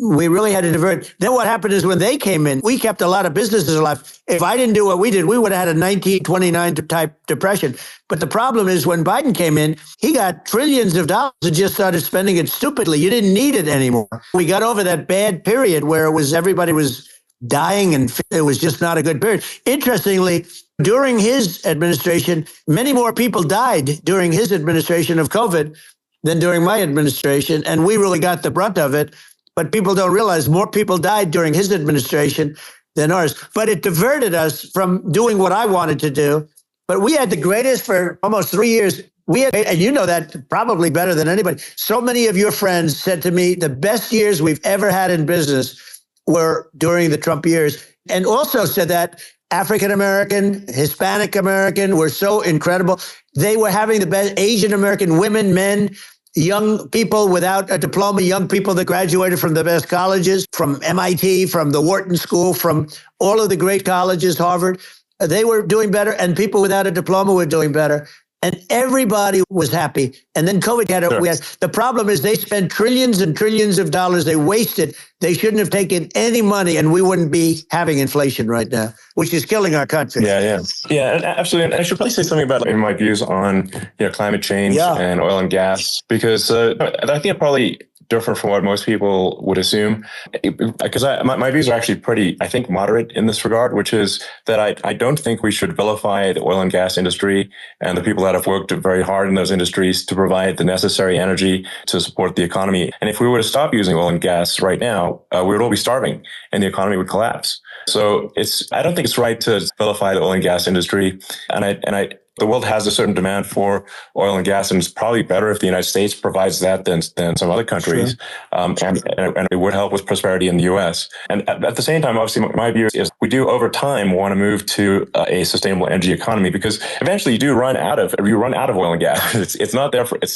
we really had to divert. Then what happened is when they came in, we kept a lot of businesses alive. If I didn't do what we did, we would have had a 1929 type depression. But the problem is when Biden came in, he got trillions of dollars and just started spending it stupidly. You didn't need it anymore. We got over that bad period where everybody was dying and it was just not a good period. Interestingly, during his administration, many more people died during his administration of COVID than during my administration. And we really got the brunt of it. But people don't realize more people died during his administration than ours. But it diverted us from doing what I wanted to do. But we had the greatest for almost 3 years. And you know that probably better than anybody. So many of your friends said to me, the best years we've ever had in business were during the Trump years. And also said that African-American, Hispanic-American were so incredible. They were having the best Asian-American women, men, young people without a diploma, young people that graduated from the best colleges, from MIT, from the Wharton School, from all of the great colleges, Harvard. They were doing better, and people without a diploma were doing better. And everybody was happy. And then COVID had it. The problem is they spent trillions and trillions of dollars. They wasted. They shouldn't have taken any money, and we wouldn't be having inflation right now, which is killing our country. Yeah, absolutely. And I should probably say something about my views on climate change and oil and gas, because I think it probably different from what most people would assume, because my views are actually pretty, I think, moderate in this regard, which is that I don't think we should vilify the oil and gas industry and the people that have worked very hard in those industries to provide the necessary energy to support the economy. And if we were to stop using oil and gas right now, we would all be starving and the economy would collapse. So I don't think it's right to vilify the oil and gas industry. The world has a certain demand for oil and gas, and it's probably better if the United States provides that than some other countries. Sure. And it would help with prosperity in the U.S. And at the same time, obviously, my view is we do over time want to move to a sustainable energy economy, because eventually you run out of oil and gas. It's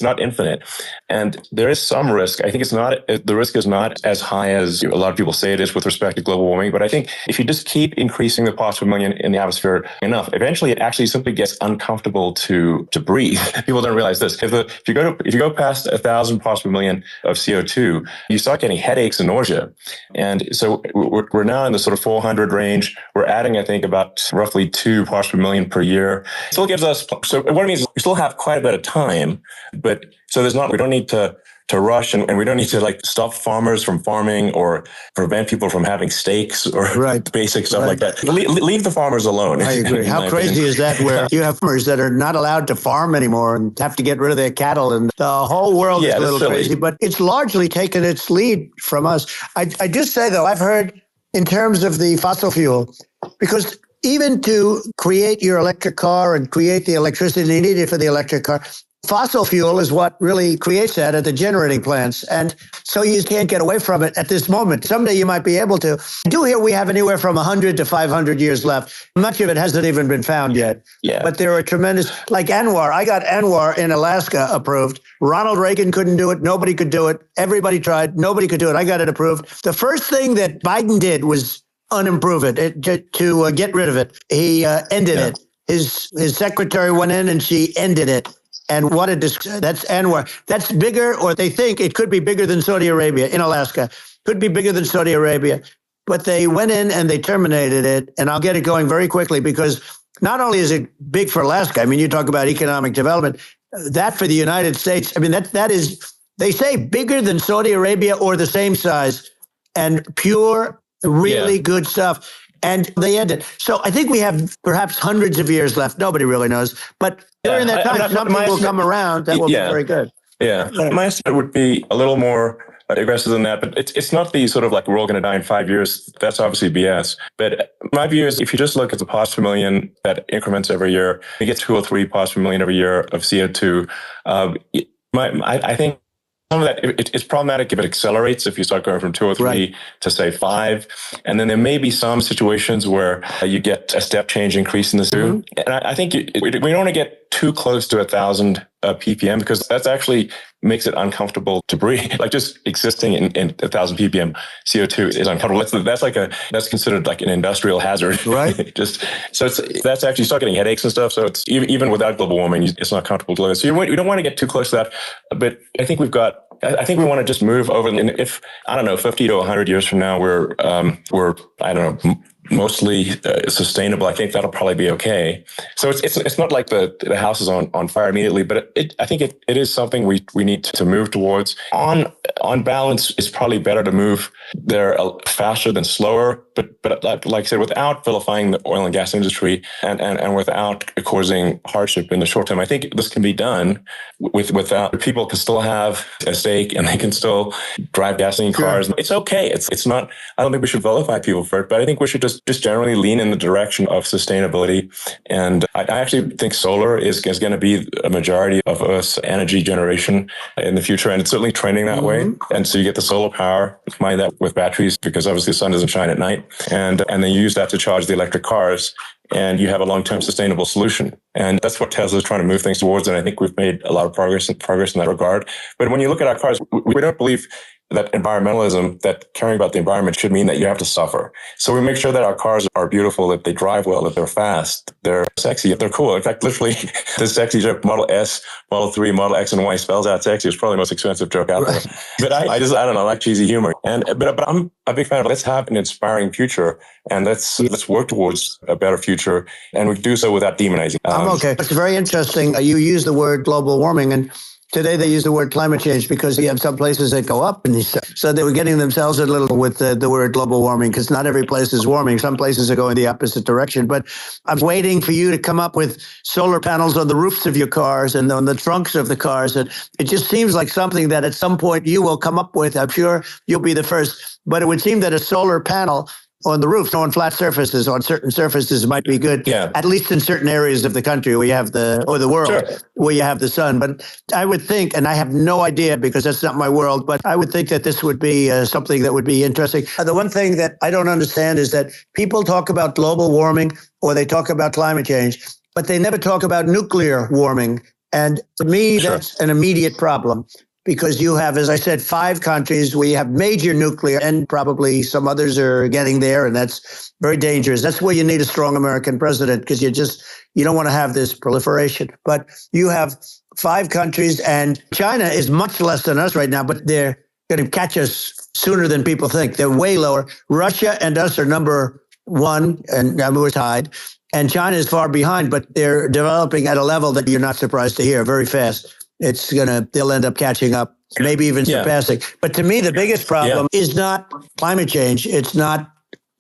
not infinite, and there is some risk. I think the risk is not as high as a lot of people say it is with respect to global warming. But I think if you just keep increasing the parts per million in the atmosphere enough, eventually it actually simply gets uncomfortable to breathe. People don't realize this. If you go past 1,000 parts per million of CO2, you start getting headaches and nausea. And so we're now in the sort of 400 range. We're adding, I think, about roughly 2 parts per million per year. It still gives us, so what it means is we still have quite a bit of time, but so we don't need to rush, and we don't need to stop farmers from farming or prevent people from having steaks or basic stuff like that. Leave the farmers alone. I agree. How crazy is that, where you have farmers that are not allowed to farm anymore and have to get rid of their cattle, and the whole world is a little crazy, but it's largely taken its lead from us. I just say, though, I've heard in terms of the fossil fuel, because even to create your electric car and create the electricity needed for the electric car, fossil fuel is what really creates that at the generating plants. And so you can't get away from it at this moment. Someday you might be able to. I do hear we have anywhere from 100 to 500 years left. Much of it hasn't even been found yet. Yeah. But there are tremendous, like Anwar. I got Anwar in Alaska approved. Ronald Reagan couldn't do it. Nobody could do it. Everybody tried. Nobody could do it. I got it approved. The first thing that Biden did was unimprove it, to get rid of it. He ended it. His secretary went in and she ended it. And what a that's Anwar. That's bigger, or they think it could be bigger than Saudi Arabia in Alaska. Could be bigger than Saudi Arabia. But they went in and they terminated it. And I'll get it going very quickly, because not only is it big for Alaska, I mean, you talk about economic development, that for the United States, I mean, that is, they say bigger than Saudi Arabia or the same size, and pure, really good stuff. And they ended. So I think we have perhaps hundreds of years left. Nobody really knows. But during that time, something will come around that will be very good. Yeah. My estimate would be a little more aggressive than that, but it's not the sort of like we're all going to die in 5 years. That's obviously BS. But my view is, if you just look at the parts per million that increments every year, you get 2 or 3 parts per million every year of CO2. I think some of that, it's problematic if it accelerates, if you start going from 2 or 3 to say 5. And then there may be some situations where you get a step change increase in the CO2. And I think we don't want to get too close to 1,000 ppm, because that's actually makes it uncomfortable to breathe. Like just existing in 1,000 ppm CO2 is uncomfortable. That's considered like an industrial hazard. Right. That's actually, you start getting headaches and stuff. So it's even without global warming, it's not comfortable to live. So you don't want to get too close to that. But I think we want to just move over. And if, I don't know, 50 to 100 years from now, we're I don't know, mostly sustainable, I think that'll probably be okay. So it's not like the house is on fire immediately, but I think it is something we need to move towards. On balance, it's probably better to move there faster than slower, but like I said, without vilifying the oil and gas industry and without causing hardship in the short term. I think this can be done without, people can still have a stake and they can still drive gasoline cars. Sure. It's okay. It's not, I don't think we should vilify people for it, but I think we should just generally lean in the direction of sustainability. And I actually think solar is going to be a majority of Earth's energy generation in the future. And it's certainly trending that way. And so you get the solar power, combine that with batteries, because obviously the sun doesn't shine at night. And then you use that to charge the electric cars, and you have a long-term sustainable solution. And that's what Tesla is trying to move things towards. And I think we've made a lot of progress in that regard. But when you look at our cars, we don't believe that environmentalism, that caring about the environment should mean that you have to suffer. So we make sure that our cars are beautiful, that they drive well, that they're fast, they're sexy, they're cool. In fact, literally, the sexy joke, Model S, Model 3, Model X, and Y spells out sexy. It's probably the most expensive joke out there. But I don't know, I like cheesy humor. But I'm a big fan of, let's have an inspiring future, and let's work towards a better future, and we do so without demonizing. I'm okay. It's very interesting. You use the word global warming, and today they use the word climate change, because you have some places that go up, and so they were getting themselves a little with the word global warming, because not every place is warming. Some places are going the opposite direction. But I'm waiting for you to come up with solar panels on the roofs of your cars and on the trunks of the cars. And it just seems like something that at some point you will come up with. I'm sure you'll be the first. But it would seem that a solar panel on the roof, on flat surfaces, on certain surfaces might be good, at least in certain areas of the country where you have the world, where you have the sun. But I would think, and I have no idea because that's not my world, but I would think that this would be something that would be interesting. The one thing that I don't understand is that people talk about global warming or they talk about climate change, but they never talk about nuclear warming. And to me, that's an immediate problem. Because you have, as I said, 5 countries where you have major nuclear, and probably some others are getting there, and that's very dangerous. That's where you need a strong American president, because you don't want to have this proliferation. But you have 5 countries, and China is much less than us right now, but they're going to catch us sooner than people think. They're way lower. Russia and us are number 1, and we're tied. And China is far behind, but they're developing at a level that you're not surprised to hear, very fast. They'll end up catching up, maybe even surpassing. But to me, the biggest problem is not climate change. It's not,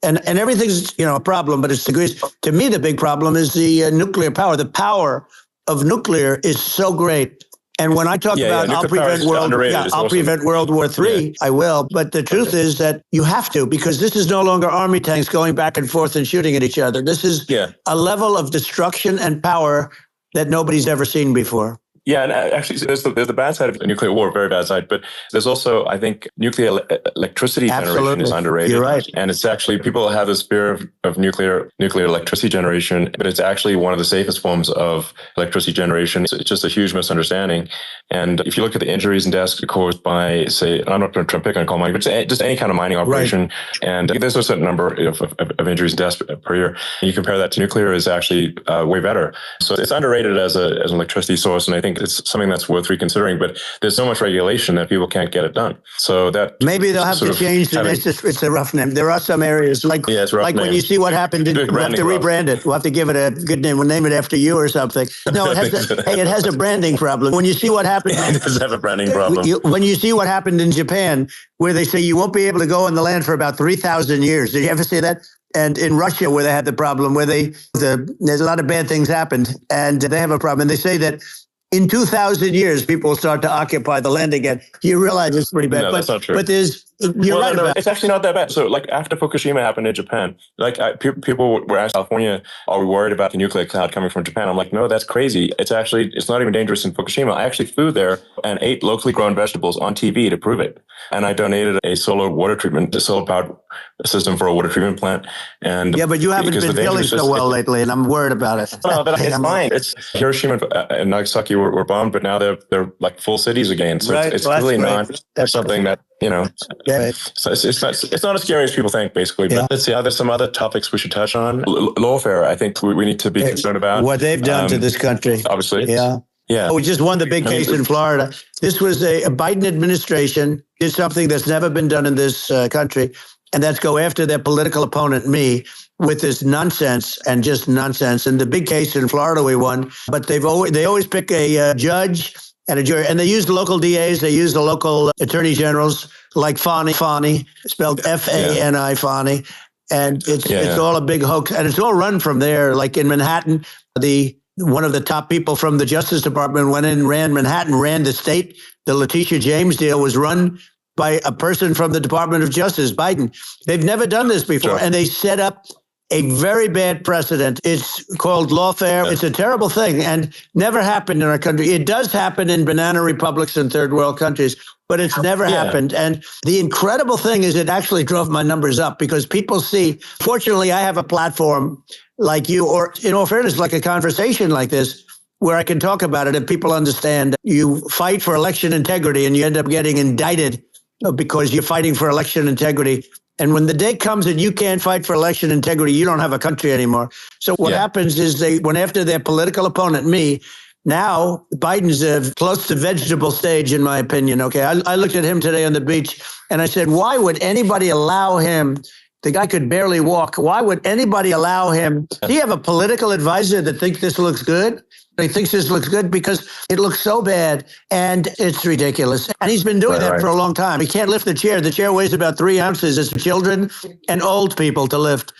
and everything's, a problem, but it's degrees. To me, the big problem is the nuclear power. The power of nuclear is so great. And when I talk about I'll prevent World War III, I will. But the truth is that you have to, because this is no longer army tanks going back and forth and shooting at each other. This is a level of destruction and power that nobody's ever seen before. Yeah, and actually, there's the bad side of nuclear war, very bad side, but there's also, I think, nuclear electricity generation is underrated. You're right. And it's actually, people have this fear of nuclear electricity generation, but it's actually one of the safest forms of electricity generation. It's just a huge misunderstanding. And if you look at the injuries and deaths caused by, say, I'm not going to pick on coal mining, but just any kind of mining operation, and there's a certain number of injuries and deaths per year. And you compare that to nuclear, is actually way better. So it's underrated as an electricity source, and I think think it's something that's worth reconsidering. But there's so much regulation that people can't get it done. So that maybe they'll have to change the name. It's a rough name. There are some areas like when you see what happened, we'll have to rebrand it. We'll have to give it a good name. We'll name it after you or something. No, it has a branding problem. When you see what happened, it does have a branding problem. When you see what happened in Japan, where they say you won't be able to go on the land for about 3,000 years. Did you ever see that? And in Russia, where they had the problem, where there's a lot of bad things happened, and they have a problem. And they say that in 2,000 years, people will start to occupy the land again. You realize it's pretty bad. No, that's not true. But you're right about it. It's actually not that bad. So like after Fukushima happened in Japan, people were asked California, are we worried about the nuclear cloud coming from Japan? I'm like, no, that's crazy. It's not even dangerous in Fukushima. I actually flew there and ate locally grown vegetables on TV to prove it. And I donated a solar powered system for a water treatment plant. And yeah, but you haven't been feeling so well lately, and I'm worried about it. No, but it's fine. It's Hiroshima and Nagasaki were bombed, but now they're like full cities again. So it's really not something that, so it's not as scary as people think, basically. But let's see, there's some other topics we should touch on. Lawfare, I think we need to be concerned about. What they've done to this country. Obviously. Yeah. We just won the big case in Florida. This was a Biden administration did something that's never been done in this country, and that's go after their political opponent, me, with this nonsense and just nonsense. And the big case in Florida we won, but they always pick a judge and a jury, and they use the local DAs, they use the local attorney generals, like Fani, spelled F-A-N-I, Fani, and it's all a big hoax, and it's all run from there. Like in Manhattan, one of the top people from the Justice Department went in, ran Manhattan, ran the state. The Letitia James deal was run by a person from the Department of Justice, Biden. They've never done this before, and they set up a very bad precedent. It's called lawfare. It's a terrible thing and never happened in our country. It does happen in banana republics and third world countries, but it's never happened. And the incredible thing is it actually drove my numbers up because people see, fortunately, I have a platform like you, or in all fairness, like a conversation like this, where I can talk about it and people understand. You fight for election integrity and you end up getting indicted because you're fighting for election integrity. And when the day comes and you can't fight for election integrity, you don't have a country anymore. So what happens is they went after their political opponent, me. Now, Biden's close to vegetable stage, in my opinion. Okay, I looked at him today on the beach and I said, why would anybody allow him? The guy could barely walk. Why would anybody allow him? Do you have a political advisor that thinks this looks good? He thinks this looks good because it looks so bad and it's ridiculous. And he's been doing that for a long time. He can't lift the chair. The chair weighs about 3 ounces. It's for children and old people to lift.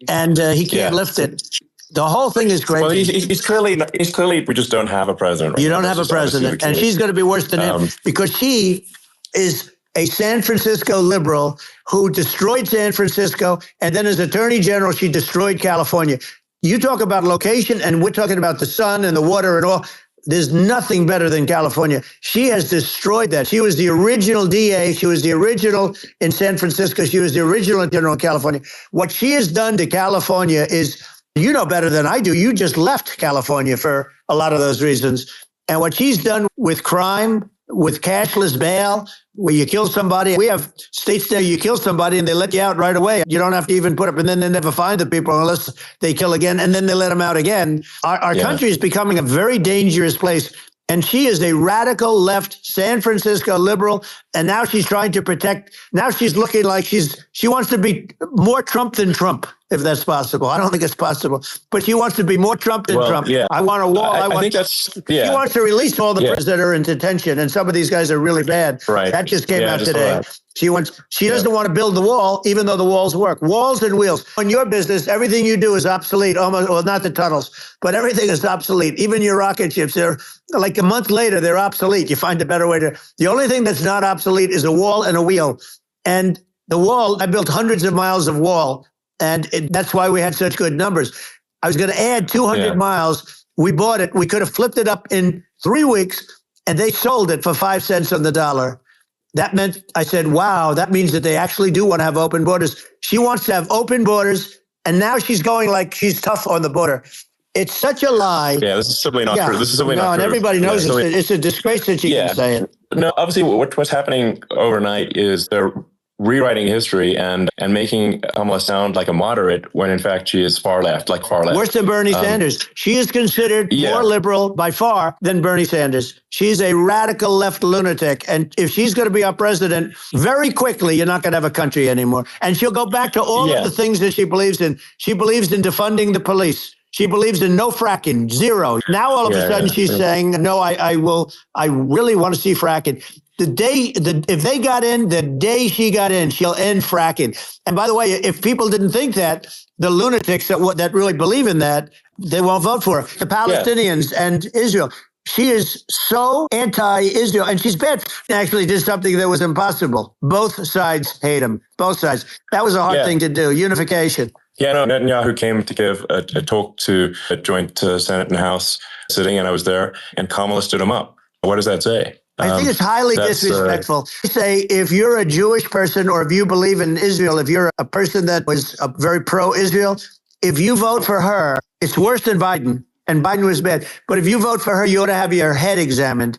And he can't lift it. The whole thing is crazy. Well, he's clearly, we just don't have a president. You don't have a president. And she's going to be worse than him because she is a San Francisco liberal who destroyed San Francisco. And then as Attorney General, she destroyed California. You talk about location, and we're talking about the sun and the water and all. There's nothing better than California. She has destroyed that. She was the original DA. She was the original in San Francisco. She was the original general in California. What she has done to California is, you know better than I do. You just left California for a lot of those reasons. And what she's done with crime, with cashless bail, where you kill somebody. We have states there you kill somebody and they let you out right away. You don't have to even put up, and then they never find the people unless they kill again, and then they let them out again. Our country is becoming a very dangerous place. And she is a radical left San Francisco liberal. And now she's trying to protect. Now she's looking like she wants to be more Trump than Trump, if that's possible. I don't think it's possible, but she wants to be more Trump than Trump. Yeah. I want a wall. I think that's, She wants to release all the prisoners that are in detention. And some of these guys are really bad. Right. That just came out today. She doesn't want to build the wall, even though the walls work. Walls and wheels. In your business, everything you do is obsolete, almost, well, not the tunnels, but everything is obsolete. Even your rocket ships, they're like a month later, they're obsolete. You find a better way to. The only thing that's not obsolete is a wall and a wheel. And the wall, I built hundreds of miles of wall, and that's why we had such good numbers. I was going to add 200 miles. We bought it. We could have flipped it up in 3 weeks, and they sold it for 5 cents on the dollar. That meant, I said, wow, that means that they actually do want to have open borders. She wants to have open borders, and now she's going like she's tough on the border. It's such a lie. Yeah, this is simply not true. This is simply not true. And everybody knows it's a disgrace that she can say it. No, obviously, what's happening overnight is they're rewriting history and making Kamala sound like a moderate when in fact she is far left, like far left. Worse than Bernie Sanders. She is considered more liberal by far than Bernie Sanders. She's a radical left lunatic. And if she's going to be our president, very quickly, you're not going to have a country anymore. And she'll go back to all of the things that she believes in. She believes in defunding the police. She believes in no fracking, zero. Now, all of a sudden, she's saying, no, I really want to see fracking. If they got in, the day she got in, she'll end fracking. And by the way, if people didn't think that, the lunatics that really believe in that, they won't vote for her. The Palestinians and Israel. She is so anti-Israel, and she's bad. Actually did something that was impossible. Both sides hate him. Both sides. That was a hard thing to do. Unification. Yeah, no, Netanyahu came to give a talk to a joint Senate and House sitting, and I was there, and Kamala stood him up. What does that say? I think it's highly disrespectful. Say, if you're a Jewish person or if you believe in Israel, if you're a person that was very pro-Israel, if you vote for her, it's worse than Biden, and Biden was bad. But if you vote for her, you ought to have your head examined.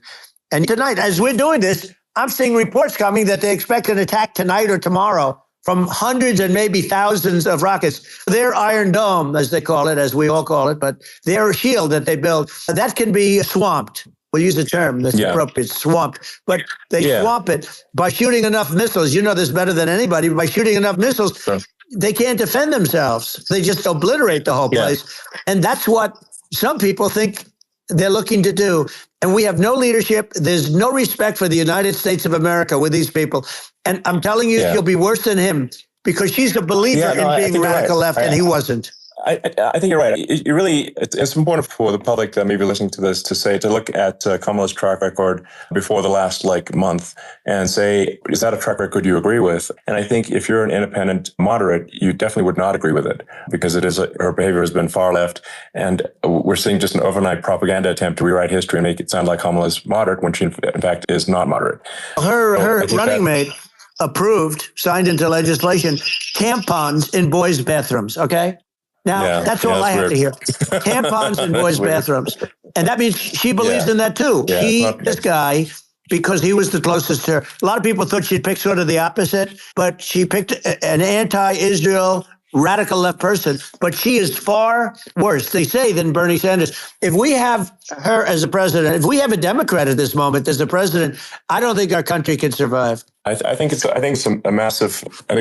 And tonight, as we're doing this, I'm seeing reports coming that they expect an attack tonight or tomorrow from hundreds and maybe thousands of rockets. Their Iron Dome, as they call it, as we all call it, but their shield that they build, that can be swamped. We'll use the term that's appropriate, swamped. But they swamp it by shooting enough missiles. You know this better than anybody. By shooting enough missiles, they can't defend themselves. They just obliterate the whole place. And that's what some people think they're looking to do. And we have no leadership. There's no respect for the United States of America with these people. And I'm telling you, she'll be worse than him because she's a believer in being radical left, and he wasn't. I think you're right. It's important for the public that may be listening to this to look at Kamala's track record before the last month and say, is that a track record you agree with? And I think if you're an independent moderate, you definitely would not agree with it because her behavior has been far left. And we're seeing just an overnight propaganda attempt to rewrite history and make it sound like Kamala's moderate when she in fact is not moderate. Her running mate approved, signed into legislation, tampons in boys' bathrooms, okay? Now, that's all I have to hear. Tampons in boys' bathrooms. And that means she believes in that too. This guy, because he was the closest to her. A lot of people thought she'd pick sort of the opposite, but she picked an anti-Israel radical left person. But she is far worse, they say, than Bernie Sanders. If we have her as a president, if we have a Democrat at this moment as the president, I don't think our country can survive. I think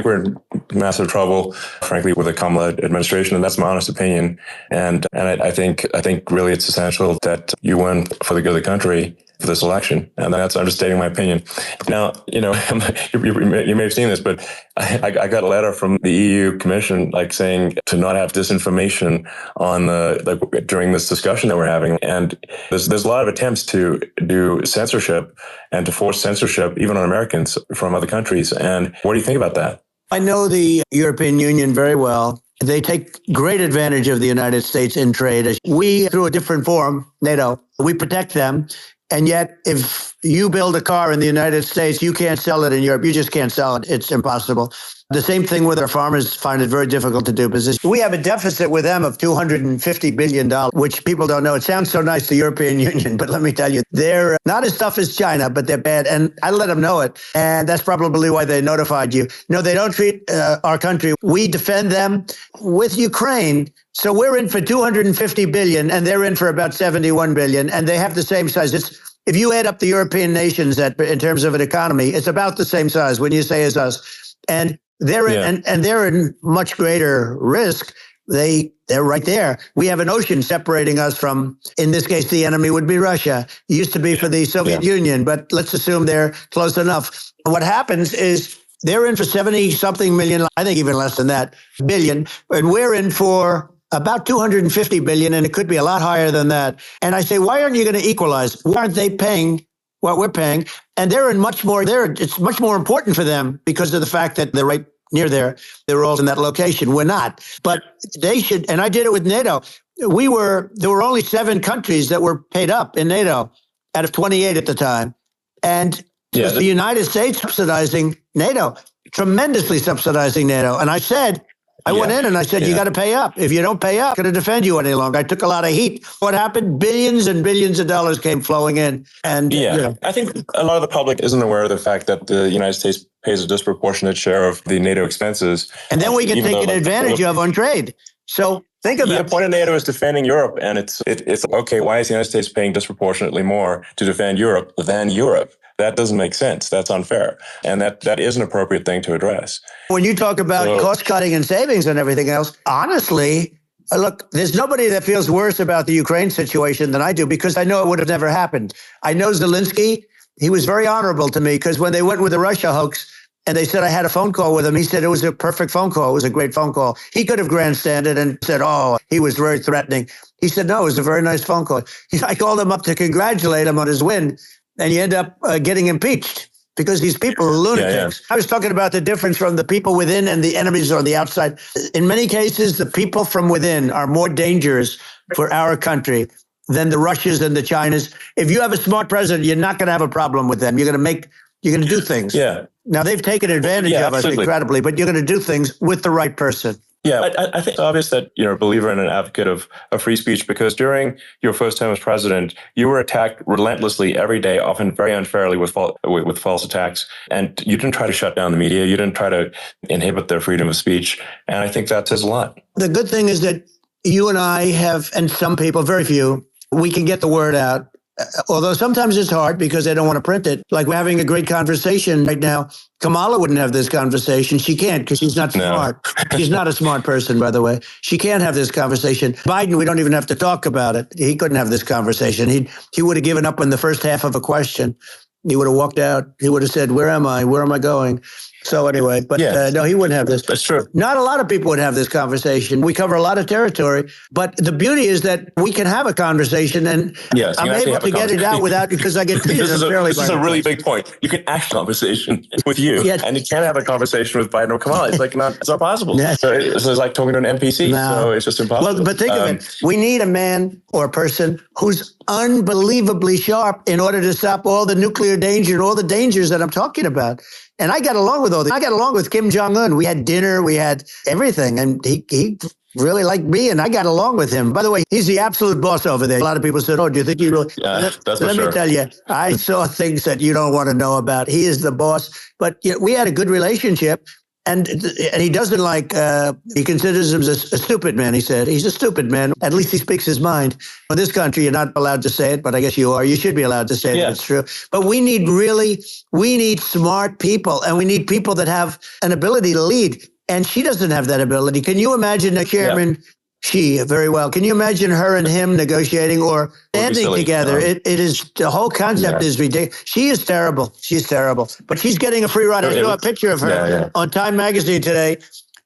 we're in massive trouble, frankly, with the Kamala administration, and that's my honest opinion. And I think really it's essential that you win for the good of the country for this election, and I'm just stating my opinion. Now, you may have seen this, but I got a letter from the EU Commission, saying to not have disinformation on during this discussion that we're having. And there's a lot of attempts to do censorship and to force censorship, even on Americans from other countries. And what do you think about that? I know the European Union very well. They take great advantage of the United States in trade. We, through a different form, NATO, we protect them. And yet, if you build a car in the United States, you can't sell it in Europe. You just can't sell it. It's impossible. The same thing with our farmers find it very difficult to do business. We have a deficit with them of $250 billion, which people don't know. It sounds so nice, the European Union, but let me tell you, they're not as tough as China, but they're bad. And I let them know it. And that's probably why they notified you. No, they don't treat our country. We defend them with Ukraine. So we're in for $250 billion, and they're in for about $71 billion, and they have the same size. If you add up the European nations in terms of an economy, it's about the same size when you say as us. And they're they're in much greater risk. They're right there. We have an ocean separating us from, in this case, the enemy would be Russia. It used to be for the Soviet Union, but let's assume they're close enough. What happens is they're in for 70-something million, I think even less than that, billion, and we're in for about 250 billion, and it could be a lot higher than that. And I say, why aren't you going to equalize? Why aren't they paying what we're paying? And they're in much more there. It's much more important for them because of the fact that they're right near there. They're all in that location. We're not, but they should. And I did it with NATO. There were only 7 countries that were paid up in NATO out of 28 at the time. And it was the United States subsidizing NATO, tremendously subsidizing NATO. And I said, I went in and I said, you got to pay up. If you don't pay up, I'm going to defend you any longer. I took a lot of heat. What happened? Billions and billions of dollars came flowing in. And I think a lot of the public isn't aware of the fact that the United States pays a disproportionate share of the NATO expenses. And then we get taken advantage of on trade. So think of it. The point of NATO is defending Europe. And it's okay, why is the United States paying disproportionately more to defend Europe than Europe? That doesn't make sense. That's unfair. And that is an appropriate thing to address. When you talk about cost cutting and savings and everything else, honestly, look, there's nobody that feels worse about the Ukraine situation than I do, because I know it would have never happened. I know Zelensky. He was very honorable to me, because when they went with the Russia hoax and they said I had a phone call with him, he said it was a perfect phone call. It was a great phone call. He could have grandstanded and said, oh, he was very threatening. He said, no, it was a very nice phone call. I called him up to congratulate him on his win. And you end up getting impeached because these people are lunatics. I was talking about the difference from the people within and the enemies on the outside. In many cases, the people from within are more dangerous for our country than the Russians and the Chinas. If you have a smart president, you're not going to have a problem with them. You're going to do things. Yeah. Now, they've taken advantage of us incredibly, but you're going to do things with the right person. Yeah, I think it's obvious that you're a believer and an advocate of free speech, because during your first time as president, you were attacked relentlessly every day, often very unfairly with false attacks. And you didn't try to shut down the media. You didn't try to inhibit their freedom of speech. And I think that says a lot. The good thing is that you and I have, and some people, very few, we can get the word out. Although sometimes it's hard because they don't want to print it. Like we're having a great conversation right now. Kamala wouldn't have this conversation. She can't because she's not smart. She's not a smart person, by the way. She can't have this conversation. Biden, we don't even have to talk about it. He couldn't have this conversation. He would have given up in the first half of a question. He would have walked out. He would have said, where am I? Where am I going? So anyway, but no, he wouldn't have this. That's true. Not a lot of people would have this conversation. We cover a lot of territory, but the beauty is that we can have a conversation, and I'm able to get it out without, because I get treated unfairly. This is a really big point. You can act conversation with you, and you can't have a conversation with Biden or Kamala. It's like it's not possible. So it's like talking to an NPC. No. So it's just impossible. Well, but think of it. We need a man or a person who's unbelievably sharp in order to stop all the nuclear danger and all the dangers that I'm talking about. And I got along with all this. I got along with Kim Jong-un. We had dinner. We had everything. And he really liked me, and I got along with him. By the way, he's the absolute boss over there. A lot of people said, oh, do you think you really? Let me tell you, I saw things that you don't want to know about. He is the boss. But we had a good relationship. And he doesn't he considers him a stupid man, he said. He's a stupid man. At least he speaks his mind. In this country, you're not allowed to say it, but I guess you are. You should be allowed to say it if it's true. But we need smart people, and we need people that have an ability to lead. And she doesn't have that ability. Can you imagine the chairman? She, very well. Can you imagine her and him negotiating or standing together? It is, the whole concept is ridiculous. She is terrible. She's terrible. But she's getting a free ride. I saw a picture of her on Time Magazine today.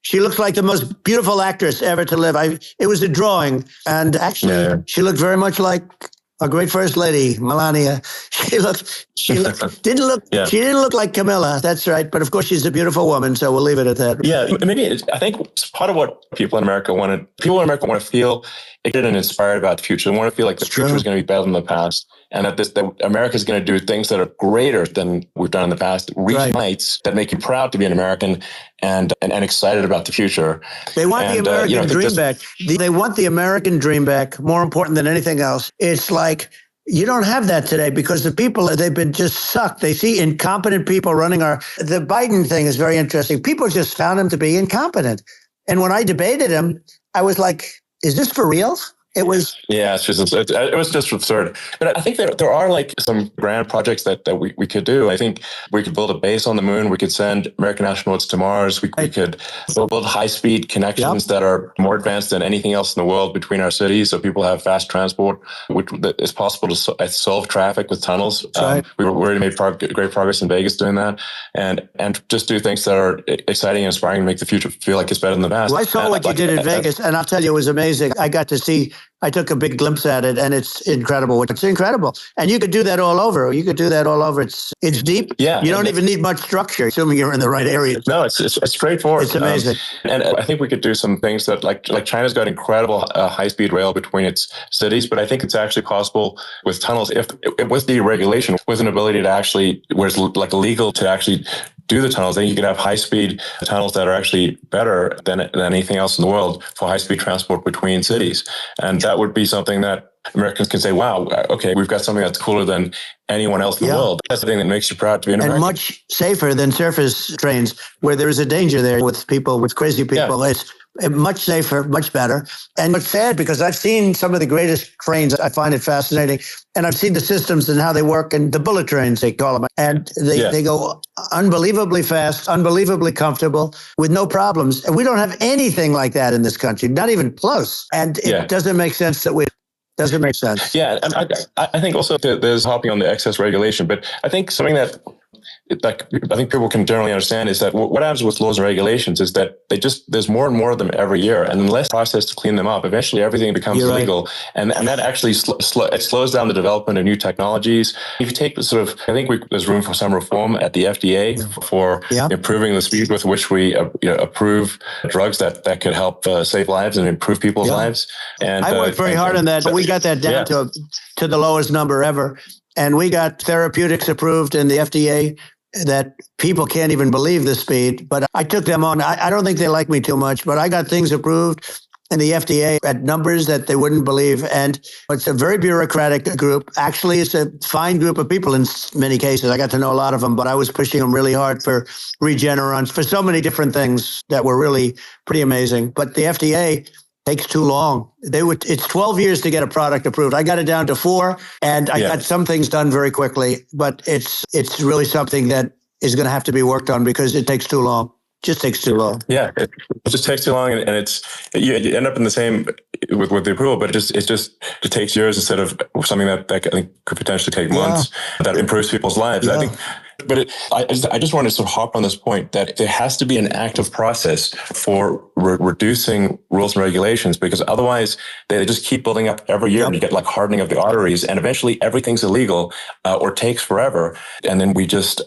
She looks like the most beautiful actress ever to live. It was a drawing. And actually, she looked very much like a great first lady, Melania. She didn't look like Camilla. That's right. But of course, she's a beautiful woman. So we'll leave it at that. Yeah, maybe I think it's part of what people in America want to feel excited and inspired about the future. They want to feel like the future is going to be better than the past, and that America is going to do things that are greater than we've done in the past. Reach heights that make you proud to be an American and excited about the future. They want the American dream back. They want the American dream back. More important than anything else. It's like, you don't have that today because the people, they've been just sucked. They see incompetent people running the Biden thing is very interesting. People just found him to be incompetent. And when I debated him, I was like, is this for real? It was. Yeah, it was just absurd. But I think there are like some grand projects that we could do. I think we could build a base on the moon. We could send American astronauts to Mars. We could build high-speed connections that are more advanced than anything else in the world between our cities, so people have fast transport, which is possible to solve traffic with tunnels. We already made great progress in Vegas doing that, and just do things that are exciting and inspiring and make the future feel like it's better than the past. Well, I saw what you did in Vegas, and I'll tell you, it was amazing. I got to see. I took a big glimpse at it, and it's incredible. It's incredible. And you could do that all over. It's deep. Yeah. You don't even need much structure, assuming you're in the right area. No, it's straightforward. It's amazing. And I think we could do some things that like China's got incredible high-speed rail between its cities, but I think it's actually possible with tunnels, with deregulation, with an ability to actually, where it's like illegal to actually do the tunnels, then you could have high-speed tunnels that are actually better than anything else in the world for high-speed transport between cities. And that would be something that Americans can say, wow, okay, we've got something that's cooler than anyone else in the world. That's the thing that makes you proud to be an American. And much safer than surface trains, where there is a danger there with people, with crazy people. Yeah. It's much safer, much better. And it's sad because I've seen some of the greatest trains. I find it fascinating. And I've seen the systems and how they work, and the bullet trains, they call them. And they go unbelievably fast, unbelievably comfortable, with no problems. And we don't have anything like that in this country, not even close. And it doesn't make sense that we... Doesn't make sense. Yeah, and I think also there's hopping on the excess regulation, but I think something that I think people can generally understand is that what happens with laws and regulations is that there's more and more of them every year, and unless process to clean them up, eventually everything becomes illegal, right. and that actually it slows down the development of new technologies. If you take the sort of, I think there's room for some reform at the FDA for improving the speed with which we approve drugs that could help save lives and improve people's lives. And I worked very hard on that. We got that down to the lowest number ever. And we got therapeutics approved in the FDA that people can't even believe the speed. But I took them on. I don't think they like me too much, but I got things approved in the FDA at numbers that they wouldn't believe. And it's a very bureaucratic group. Actually, it's a fine group of people in many cases. I got to know a lot of them, but I was pushing them really hard for Regeneron, for so many different things that were really pretty amazing. But the FDA takes too long. It's 12 years to get a product approved. I got it down to 4, and I got some things done very quickly, but it's really something that is going to have to be worked on because it takes too long. Just takes too long. Yeah, it just takes too long, and you end up in the same with the approval, but it takes years instead of something that I think could potentially take months. That improves people's lives. I think. But I just want to sort of hop on this point that there has to be an active process for reducing rules and regulations, because otherwise they just keep building up every year and you get like hardening of the arteries, and eventually everything's illegal or takes forever. And then we just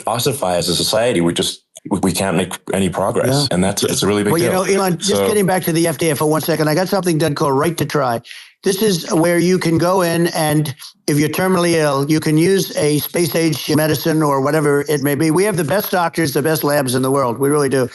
ossify as a society. We can't make any progress. And it's a really big deal. Well, Elon, just getting back to the FDA for 1 second, I got something done called Right to Try. This is where you can go in, and if you're terminally ill, you can use a space-age medicine or whatever it may be. We have the best doctors, the best labs in the world. We really do.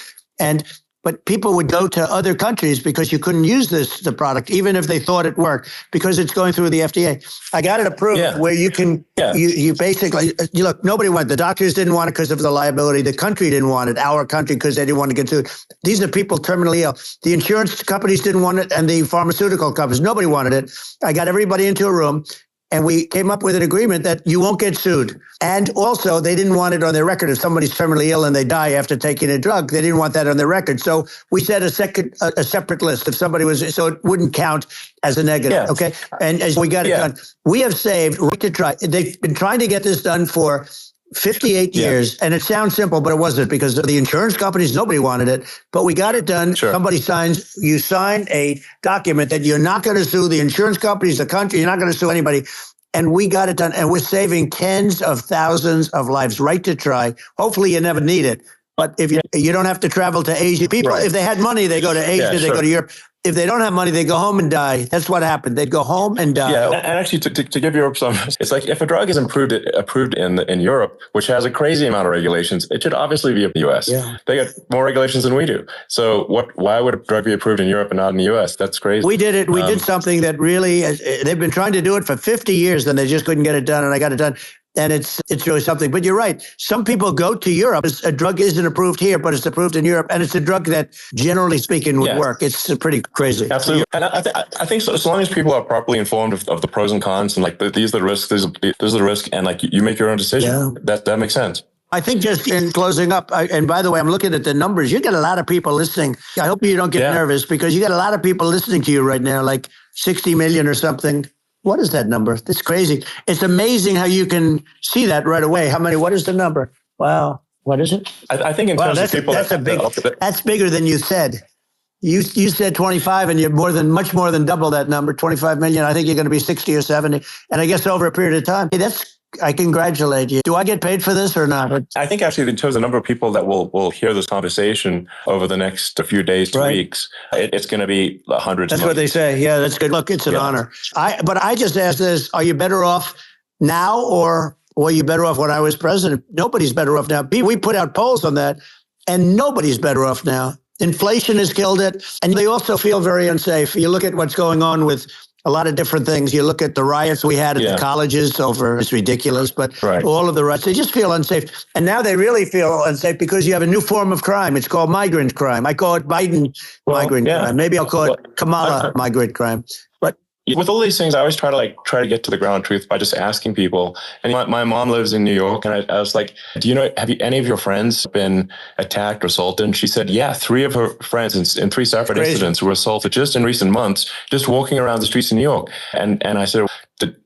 But people would go to other countries because you couldn't use the product, even if they thought it worked, because it's going through the FDA. I got it approved where you can, you basically, look, nobody wanted, the doctors didn't want it because of the liability. The country didn't want it, our country, because they didn't want to get sued. These are people terminally ill. The insurance companies didn't want it, and the pharmaceutical companies, nobody wanted it. I got everybody into a room, and we came up with an agreement that you won't get sued. And also, they didn't want it on their record. If somebody's terminally ill and they die after taking a drug, they didn't want that on their record. So we set a separate list. If somebody was, so it wouldn't count as a negative. Okay. And as we got it done, we have saved Right to Try. They've been trying to get this done for 58 years. And it sounds simple, but it wasn't, because the insurance companies, nobody wanted it. But we got it done. Somebody you sign a document that you're not going to sue the insurance companies, the country, you're not going to sue anybody. And we got it done. And we're saving tens of thousands of lives. Right to Try. Hopefully you never need it. But if you don't have to travel to Asia. People, if they had money, they go to Asia, they go to Europe. If they don't have money, they go home and die. That's what happened. They'd go home and die. Yeah, and actually, to give Europe some, it's like if a drug is approved in Europe, which has a crazy amount of regulations, it should obviously be in the U.S. Yeah. They got more regulations than we do. So why would a drug be approved in Europe and not in the U.S.? That's crazy. We did it. We did something that really, they've been trying to do it for 50 years, and they just couldn't get it done, and I got it done. And it's really something. But you're right. Some people go to Europe. A drug isn't approved here, but it's approved in Europe. And it's a drug that, generally speaking, would work. It's pretty crazy. Absolutely. And I think so long as people are properly informed of the pros and cons, and like these are the risks, these are the risks, and like you make your own decision, that makes sense. I think just in closing up, and by the way, I'm looking at the numbers. You get a lot of people listening. I hope you don't get nervous, because you got a lot of people listening to you right now, like 60 million or something. What is that number? That's crazy. It's amazing how you can see that right away. What is the number? Wow. What is it? I think in terms of people, that's bigger than you said. You said 25, and you're much more than double that number, 25 million. I think you're going to be 60 or 70. And I guess over a period of time, I congratulate you. Do I get paid for this or not? I think actually in terms of the number of people that will hear this conversation over the next few days to weeks, it's going to be hundreds. That's what they say. Yeah, that's good. Look, it's an honor. But I just ask this, are you better off now or Well, you're better off when I was president. Nobody's better off now. We put out polls on that, and nobody's better off now. Inflation has killed it, and they also feel very unsafe. You look at what's going on with a lot of different things. You look at the riots we had at the colleges over, it's ridiculous, but all of the riots, they just feel unsafe. And now they really feel unsafe because you have a new form of crime. It's called migrant crime. I call it Biden migrant crime. Maybe I'll call it Kamala migrant crime. But with all these things, I always try to get to the ground truth by just asking people. And my mom lives in New York, and I was like, have any of your friends been attacked or assaulted? And she said, yeah, 3 of her friends in 3 separate incidents were assaulted just in recent months, just walking around the streets in New York. And I said,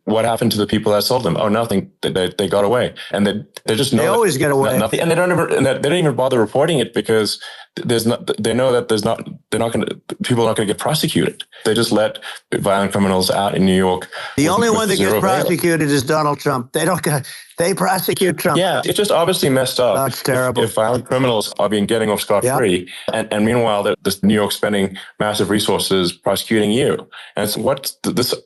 what happened to the people that assaulted them? Oh, nothing. They got away, and they just know they always get away. Nothing, and they don't even bother reporting it because they know that people are not going to get prosecuted. They just let violent criminals out in New York. The only one that gets prosecuted is Donald Trump. They prosecute Trump. Yeah, it's just obviously messed up. That's terrible. If violent criminals are getting off scot-free, and meanwhile, the New York spending massive resources prosecuting you. And so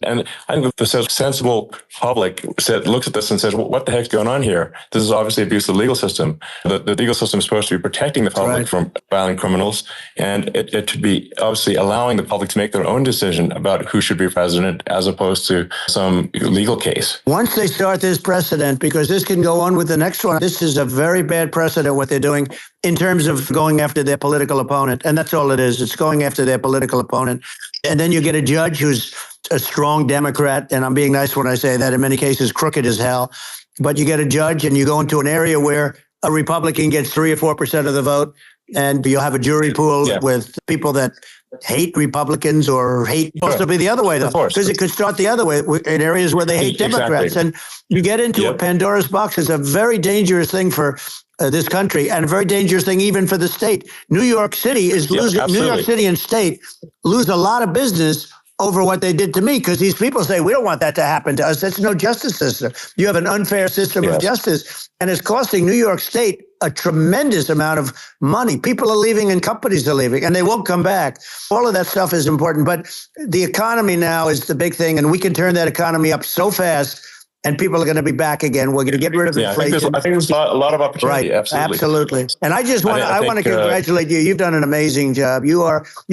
and I think the sensible public looks at this and says, well, what the heck's going on here? This is obviously abuse of the legal system. The legal system is supposed to be protecting the public from violent criminals, and it should be obviously allowing the public to make their own decision about who should be president as opposed to some legal case. Once they start this precedent, because this can go on with the next one, this is a very bad precedent what they're doing in terms of going after their political opponent. And that's all it is. It's going after their political opponent. And then you get a judge who's a strong Democrat, and I'm being nice when I say that, in many cases crooked as hell. But you get a judge and you go into an area where a Republican gets 3 or 4% of the vote, and you'll have a jury pool with people that hate Republicans or hate supposed to be the other way, though, because it could start the other way in areas where they hate Democrats. And you get into a Pandora's box. It's a very dangerous thing for this country, and a very dangerous thing even for the state. New York City is losing. New York City and state lose a lot of business over what they did to me, because these people say, we don't want that to happen to us. That's no justice system. You have an unfair system of justice, and it's costing New York State a tremendous amount of money. People are leaving and companies are leaving, and they won't come back. All of that stuff is important, but the economy now is the big thing, and we can turn that economy up so fast, and people are going to be you again. We're going to get rid of inflation. I think there's a lot of opportunity. Right, absolutely. And I just want to congratulate you. You've done an amazing job. You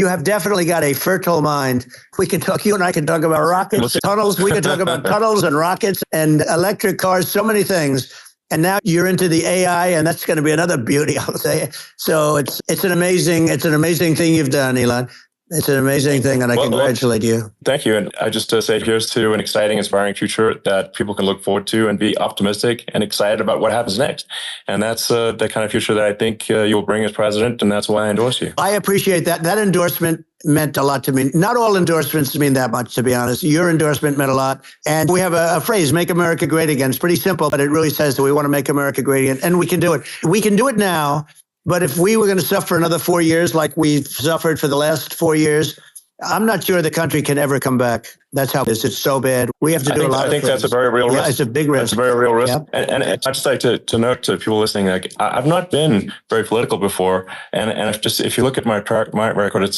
have definitely got a fertile mind. We can talk. You and I can talk about rockets, tunnels. We can talk about tunnels and rockets and electric cars. So many things. And now you're into the AI, and that's going to be another beauty, I'll say. So it's an amazing thing you've done, Elon. It's an amazing thing, and I congratulate you. Thank you. And I just say here's to an exciting, inspiring future that people can look forward to and be optimistic and excited about what happens next. And that's the kind of future that I think you'll bring as president, and that's why I endorse you. I appreciate that. That endorsement meant a lot to me. Not all endorsements mean that much, to be honest. Your endorsement meant a lot. And we have a phrase, make America great again. It's pretty simple, but it really says that we want to make America great again. And we can do it. We can do it now. But if we were going to suffer another 4 years like we've suffered for the last 4 years, I'm not sure the country can ever come back. That's how it is. It's so bad. We have to do a lot of things. I think that's a very real risk. Yeah, it's a big risk. It's a very real risk. Yep. And I'd just like to note to people listening, like, I've not been very political before. And if you look at my record,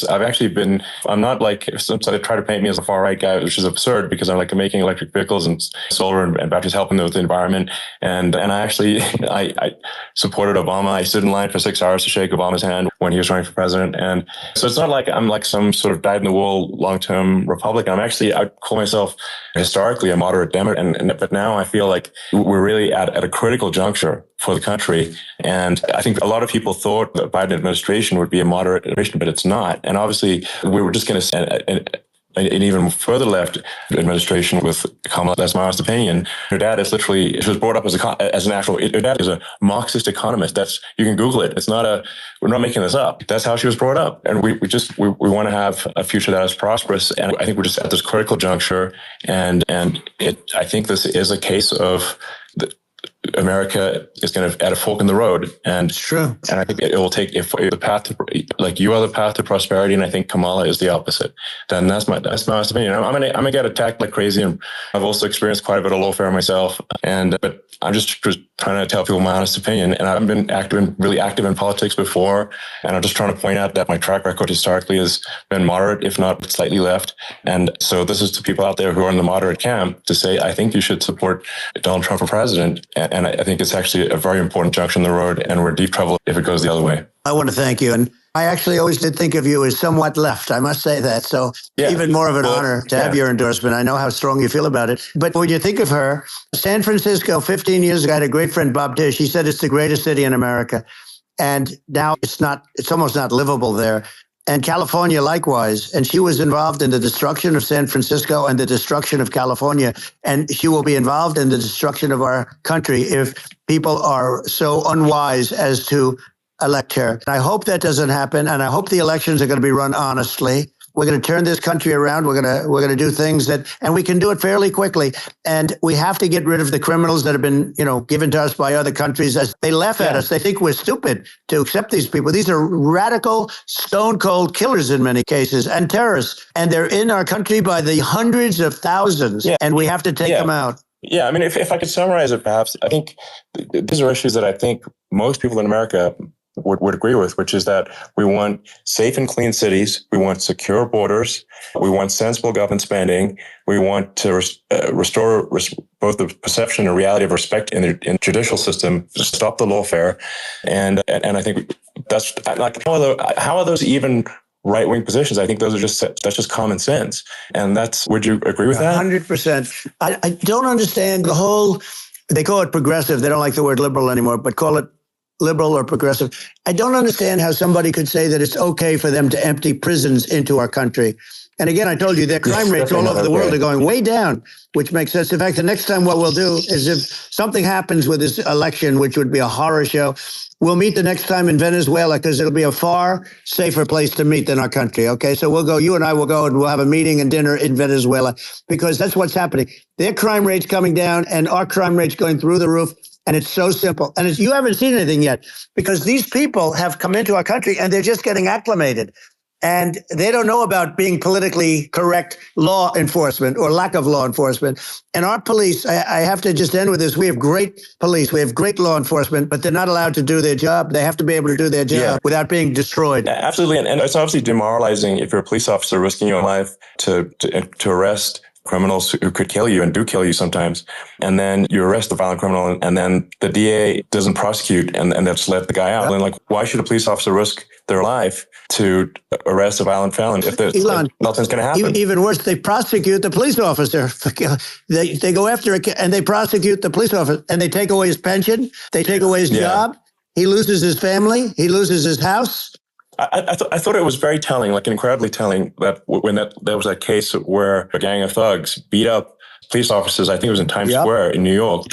I'm not like, some sort of try to paint me as a far right guy, which is absurd because I'm like making electric vehicles and solar and batteries helping with the environment. And I actually, I supported Obama. I stood in line for 6 hours to shake Obama's hand when he was running for president. And so it's not like I'm like some sort of dyed-in-the-wool long-term Republican. I call myself historically a moderate Democrat, but now I feel like we're really at a critical juncture for the country. And I think a lot of people thought the Biden administration would be a moderate administration, but it's not. And obviously, we were just going to send an even further left administration with Kamala. That's my honest opinion. Her dad is literally, she was brought up as her dad is a Marxist economist. You can Google it. We're not making this up. That's how she was brought up. And we want to have a future that is prosperous. And I think we're just at this critical juncture. And I think this is a case of America is going to at a fork in the road, and it's true. And I think it will take the path to, like, you are the path to prosperity, and I think Kamala is the opposite. Then that's my honest opinion. I'm gonna get attacked like crazy, and I've also experienced quite a bit of lawfare myself. But I'm just trying to tell people my honest opinion, and I've been really active in politics before, and I'm just trying to point out that my track record historically has been moderate, if not slightly left. And so this is to people out there who are in the moderate camp to say, I think you should support Donald Trump for president. And I think it's actually a very important junction in the road, and we're in deep trouble if it goes the other way. I want to thank you. And I actually always did think of you as somewhat left. I must say that. So even more of an honor to have your endorsement. I know how strong you feel about it. But when you think of her, San Francisco, 15 years ago, I had a great friend, Bob Tish. He said it's the greatest city in America. And now it's almost not livable there. And California likewise. And she was involved in the destruction of San Francisco and the destruction of California. And she will be involved in the destruction of our country if people are so unwise as to elect her. And I hope that doesn't happen. And I hope the elections are going to be run honestly. We're going to turn this country around. We're going to do things and we can do it fairly quickly. And we have to get rid of the criminals that have been, given to us by other countries. As they laugh at us, they think we're stupid to accept these people. These are radical, stone cold killers in many cases and terrorists. And they're in our country by the hundreds of thousands. And we have to take them out. Yeah, I mean, if I could summarize it, perhaps, I think these are issues that I think most people in America would agree with, which is that we want safe and clean cities. We want secure borders. We want sensible government spending. We want to restore both the perception and reality of respect in the judicial system, to stop the lawfare. And I think that's like, how are those even right-wing positions? I think that's just common sense. And would you agree with that? 100%. I don't understand they call it progressive. They don't like the word liberal anymore, but call it liberal or progressive. I don't understand how somebody could say that it's okay for them to empty prisons into our country. And again, I told you their crime rates all over the world are going way down, which makes sense. In fact, the next time what we'll do is if something happens with this election, which would be a horror show, we'll meet the next time in Venezuela because it'll be a far safer place to meet than our country. Okay, so you and I will go and we'll have a meeting and dinner in Venezuela because that's what's happening. Their crime rate's coming down and our crime rate's going through the roof. And it's so simple. And you haven't seen anything yet because these people have come into our country and they're just getting acclimated. And they don't know about being politically correct law enforcement or lack of law enforcement. And our police, I have to just end with this. We have great police. We have great law enforcement, but they're not allowed to do their job. They have to be able to do their job without being destroyed. Absolutely. And it's obviously demoralizing if you're a police officer risking your life to arrest criminals who could kill you and do kill you sometimes. And then you arrest the violent criminal and then the DA doesn't prosecute and they just let the guy out. And why should a police officer risk their life to arrest a violent felon if Elon, nothing's going to happen? Even worse, they prosecute the police officer. They go after it and they prosecute the police officer and they take away his pension. They take away his job. He loses his family. He loses his house. I thought it was very telling, like incredibly telling, that when there was that case where a gang of thugs beat up police officers, I think it was in Times Square in New York,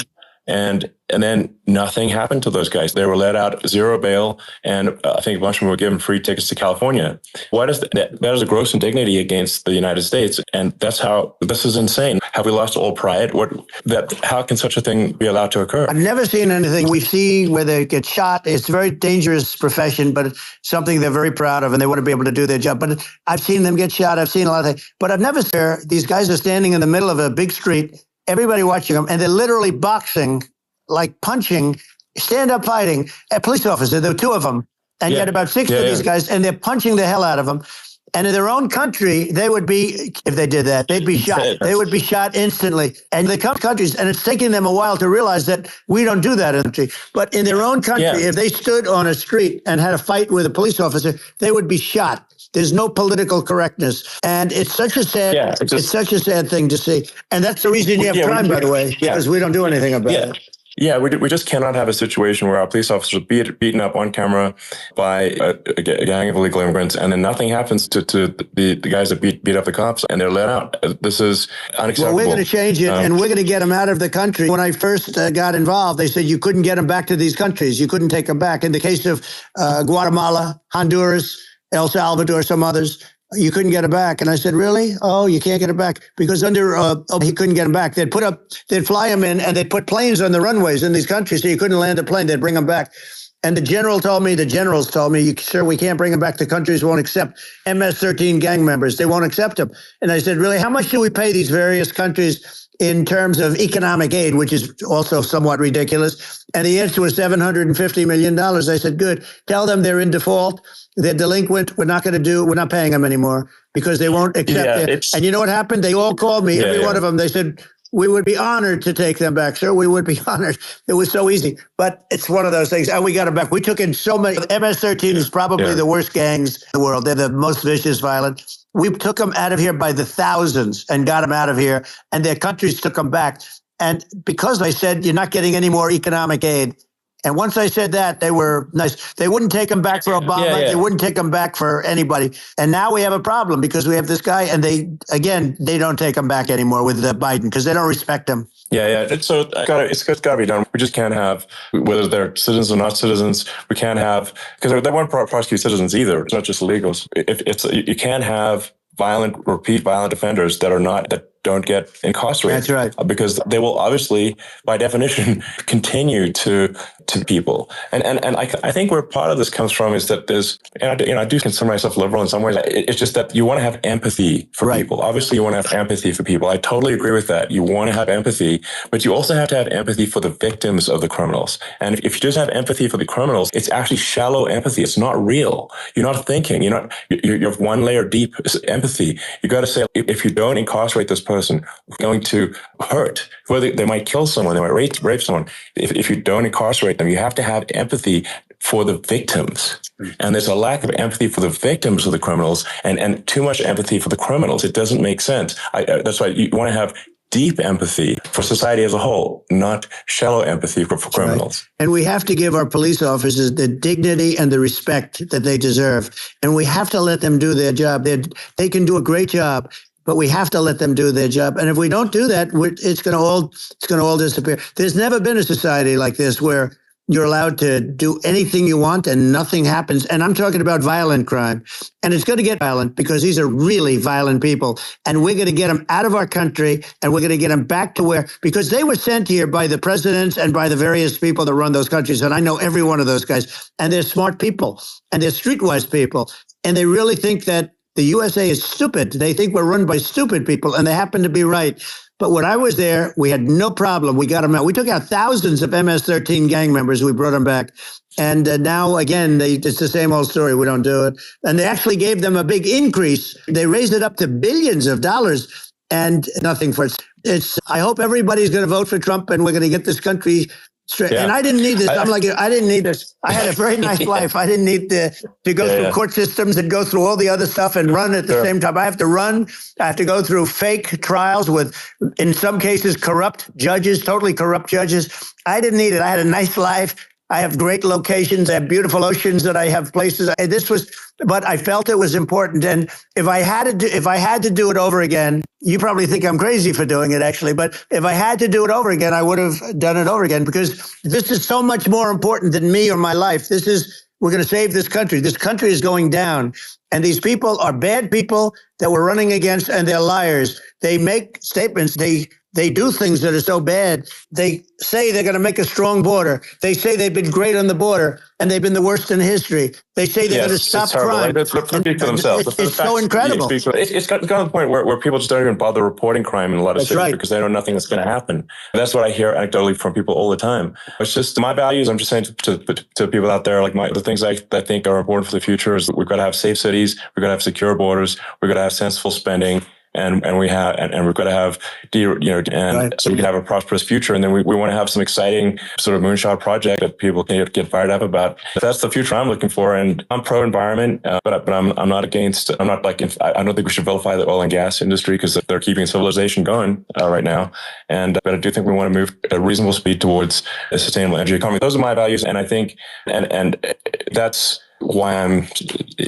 and then nothing happened to those guys. They were let out, zero bail, and I think a bunch of them were given free tickets to California. Why does that is a gross indignity against the United States, and this is insane. Have we lost all pride? How can such a thing be allowed to occur? I've never seen anything. We see where they get shot. It's a very dangerous profession, but it's something they're very proud of, and they want to be able to do their job. But I've seen them get shot. I've seen a lot of things, but I've never seen these guys are standing in the middle of a big street, everybody watching them, and they're literally boxing, like punching, stand-up fighting a police officer. There were two of them, and you had about six of these guys, and they're punching the hell out of them. And in their own country, they would be, if they did that, they'd be shot. They would be shot instantly. And they come to countries, and it's taking them a while to realize that we don't do that in the country. But in their own country, if they stood on a street and had a fight with a police officer, they would be shot. There's no political correctness. And it's such a sad, it's such a sad thing to see. And that's the reason you have crime, by the way, because we don't do anything about it. Yeah, we just cannot have a situation where our police officers are beaten up on camera by a gang of illegal immigrants, and then nothing happens to the guys that beat up the cops, and they're let out. This is unacceptable. Well, we're going to change it, and we're going to get them out of the country. When I first got involved, they said you couldn't get them back to these countries. You couldn't take them back. In the case of Guatemala, Honduras, El Salvador, some others, you couldn't get it back. And I said, really? Oh, you can't get it back? Because he couldn't get him back. They'd fly him in and they'd put planes on the runways in these countries so you couldn't land a plane. They'd bring him back. And the generals told me, sir, we can't bring him back. The countries won't accept MS-13 gang members. They won't accept them. And I said, really, how much do we pay these various countries in terms of economic aid, which is also somewhat ridiculous? And the answer was $750 million. I said, good. Tell them they're in default. They're delinquent. We're not paying them anymore because they won't accept it. And you know what happened? They all called me, every one of them. They said, We would be honored to take them back, sir. We would be honored. It was so easy. But it's one of those things. And we got them back. We took in so many. MS-13 is probably the worst gangs in the world. They're the most vicious, violent. We took them out of here by the thousands and got them out of here. And their countries took them back. And because I said, you're not getting any more economic aid. And once I said that, they were nice. They wouldn't take them back for Obama. They wouldn't take them back for anybody. And now we have a problem because we have this guy, and they don't take him back anymore with Biden because they don't respect him. So it's got to be done. We just can't have, whether they're citizens or not citizens, we can't have, because they won't prosecute citizens either. It's not just illegals. You can't have repeat violent offenders that don't get incarcerated. That's right. Because they will obviously, by definition, continue to people. And I think where part of this comes from is that I do consider myself liberal in some ways. It's just that you want to have empathy for people. Obviously, you want to have empathy for people. I totally agree with that. You want to have empathy, but you also have to have empathy for the victims of the criminals. And if you just have empathy for the criminals, it's actually shallow empathy. It's not real. You're not thinking. You're one layer deep empathy. You got to say, if you don't incarcerate this person, going to hurt, whether they might kill someone, they might rape someone. If you don't incarcerate them, you have to have empathy for the victims. And there's a lack of empathy for the victims of the criminals and too much empathy for the criminals. It doesn't make sense. That's why you want to have deep empathy for society as a whole, not shallow empathy for criminals. Right. And we have to give our police officers the dignity and the respect that they deserve. And we have to let them do their job. They can do a great job, but we have to let them do their job. And if we don't do that, it's going to all disappear. There's never been a society like this where you're allowed to do anything you want and nothing happens. And I'm talking about violent crime. And it's going to get violent because these are really violent people. And we're going to get them out of our country, and we're going to get them back to because they were sent here by the presidents and by the various people that run those countries. And I know every one of those guys. And they're smart people, and they're streetwise people. And they really think that the USA is stupid. They think we're run by stupid people, and they happen to be right. But when I was there, we had no problem. We got them out. We took out thousands of MS-13 gang members. We brought them back. And now, again, it's the same old story. We don't do it. And they actually gave them a big increase. They raised it up to billions of dollars and nothing for it. I hope everybody's going to vote for Trump, and we're going to get this country straight. Yeah. And I didn't need this. I didn't need this. I had a very nice life. I didn't need to go through court systems and go through all the other stuff and run at the same time. I have to run. I have to go through fake trials with, in some cases, corrupt judges, totally corrupt judges. I didn't need it. I had a nice life. I have great locations. I have beautiful oceans that I have places. But I felt it was important. And if I had to do it over again, you probably think I'm crazy for doing it, actually. But if I had to do it over again, I would have done it over again, because this is so much more important than me or my life. We're going to save this country. This country is going down. And these people are bad people that we're running against, and they're liars. They make statements. They do things that are so bad. They say they're going to make a strong border. They say they've been great on the border, and they've been the worst in history. They say they're going to stop crime. They speak for themselves. It's so incredible. It's got to the point where people just don't even bother reporting crime in a lot of cities because they know nothing that's going to happen. And that's what I hear anecdotally from people all the time. It's just my values. I'm just saying to people out there, like the things I think are important for the future is we've got to have safe cities. We've got to have secure borders. We've got to have sensible spending. And we've got to have, so we can have a prosperous future. And then we want to have some exciting sort of moonshot project that people can get fired up about. That's the future I'm looking for. And I'm pro environment, but I'm not against. I'm not like I don't think we should vilify the oil and gas industry because they're keeping civilization going right now. But I do think we want to move at a reasonable speed towards a sustainable energy economy. Those are my values, and I think and that's why I'm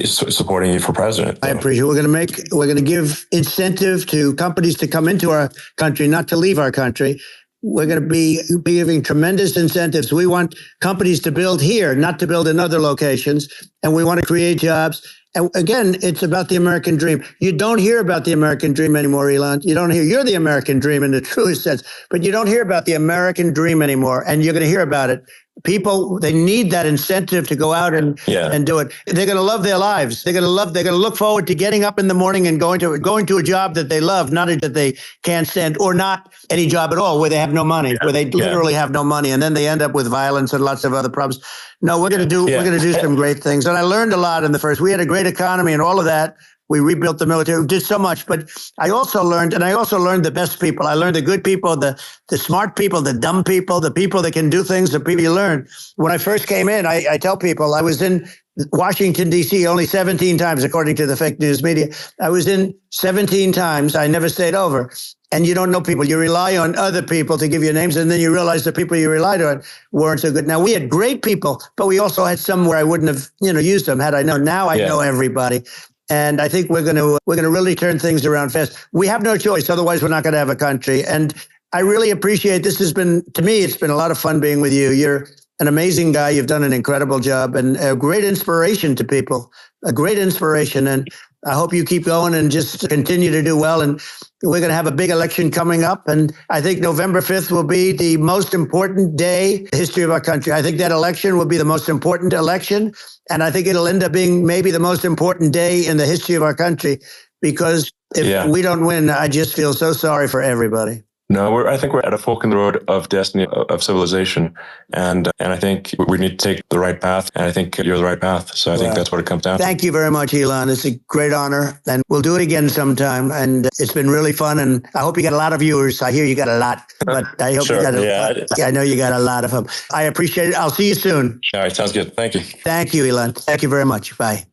supporting you for president. I appreciate it. We're going to give incentive to companies to come into our country, not to leave our country. We're going to be giving tremendous incentives. We want companies to build here, not to build in other locations. And we want to create jobs. And again, it's about the American dream. You don't hear about the American dream anymore, Elon. You're the American dream in the truest sense, but you don't hear about the American dream anymore. And you're going to hear about it. People, they need that incentive to go out and do it. They're going to love their lives. They're going to look forward to getting up in the morning and going to a job that they love, not that they can't stand, or not any job at all where they have no money, where they literally have no money. And then they end up with violence and lots of other problems. No, we're going to do some great things. And I learned a lot in the first. We had a great economy and all of that. We rebuilt the military. We did so much. But I also learned the best people. I learned the good people, the smart people, the dumb people, the people that can do things, the people you learn. When I first came in, I tell people I was in Washington, D.C. only 17 times, according to the fake news media. I was in 17 times. I never stayed over. And you don't know people. You rely on other people to give you names, and then you realize the people you relied on weren't so good. Now, we had great people, but we also had some where I wouldn't have, used them had I known. Now I know everybody. And I think we're going to really turn things around fast. We have no choice. Otherwise, we're not going to have a country. And I really appreciate this. To me, it's been a lot of fun being with you. You're an amazing guy. You've done an incredible job and a great inspiration to people, a great inspiration. And I hope you keep going and just continue to do well. And we're going to have a big election coming up. And I think November 5th will be the most important day in the history of our country. I think that election will be the most important election. And I think it'll end up being maybe the most important day in the history of our country, because if we don't win, I just feel so sorry for everybody. No, I think we're at a fork in the road of destiny, of civilization. And I think we need to take the right path. And I think you're the right path. So I think that's what it comes down to. Thank you very much, Elon. It's a great honor. And we'll do it again sometime. And it's been really fun. And I hope you got a lot of viewers. I hear you got a lot, but I hope you got I know you got a lot of them. I appreciate it. I'll see you soon. All right. Sounds good. Thank you. Thank you, Elon. Thank you very much. Bye.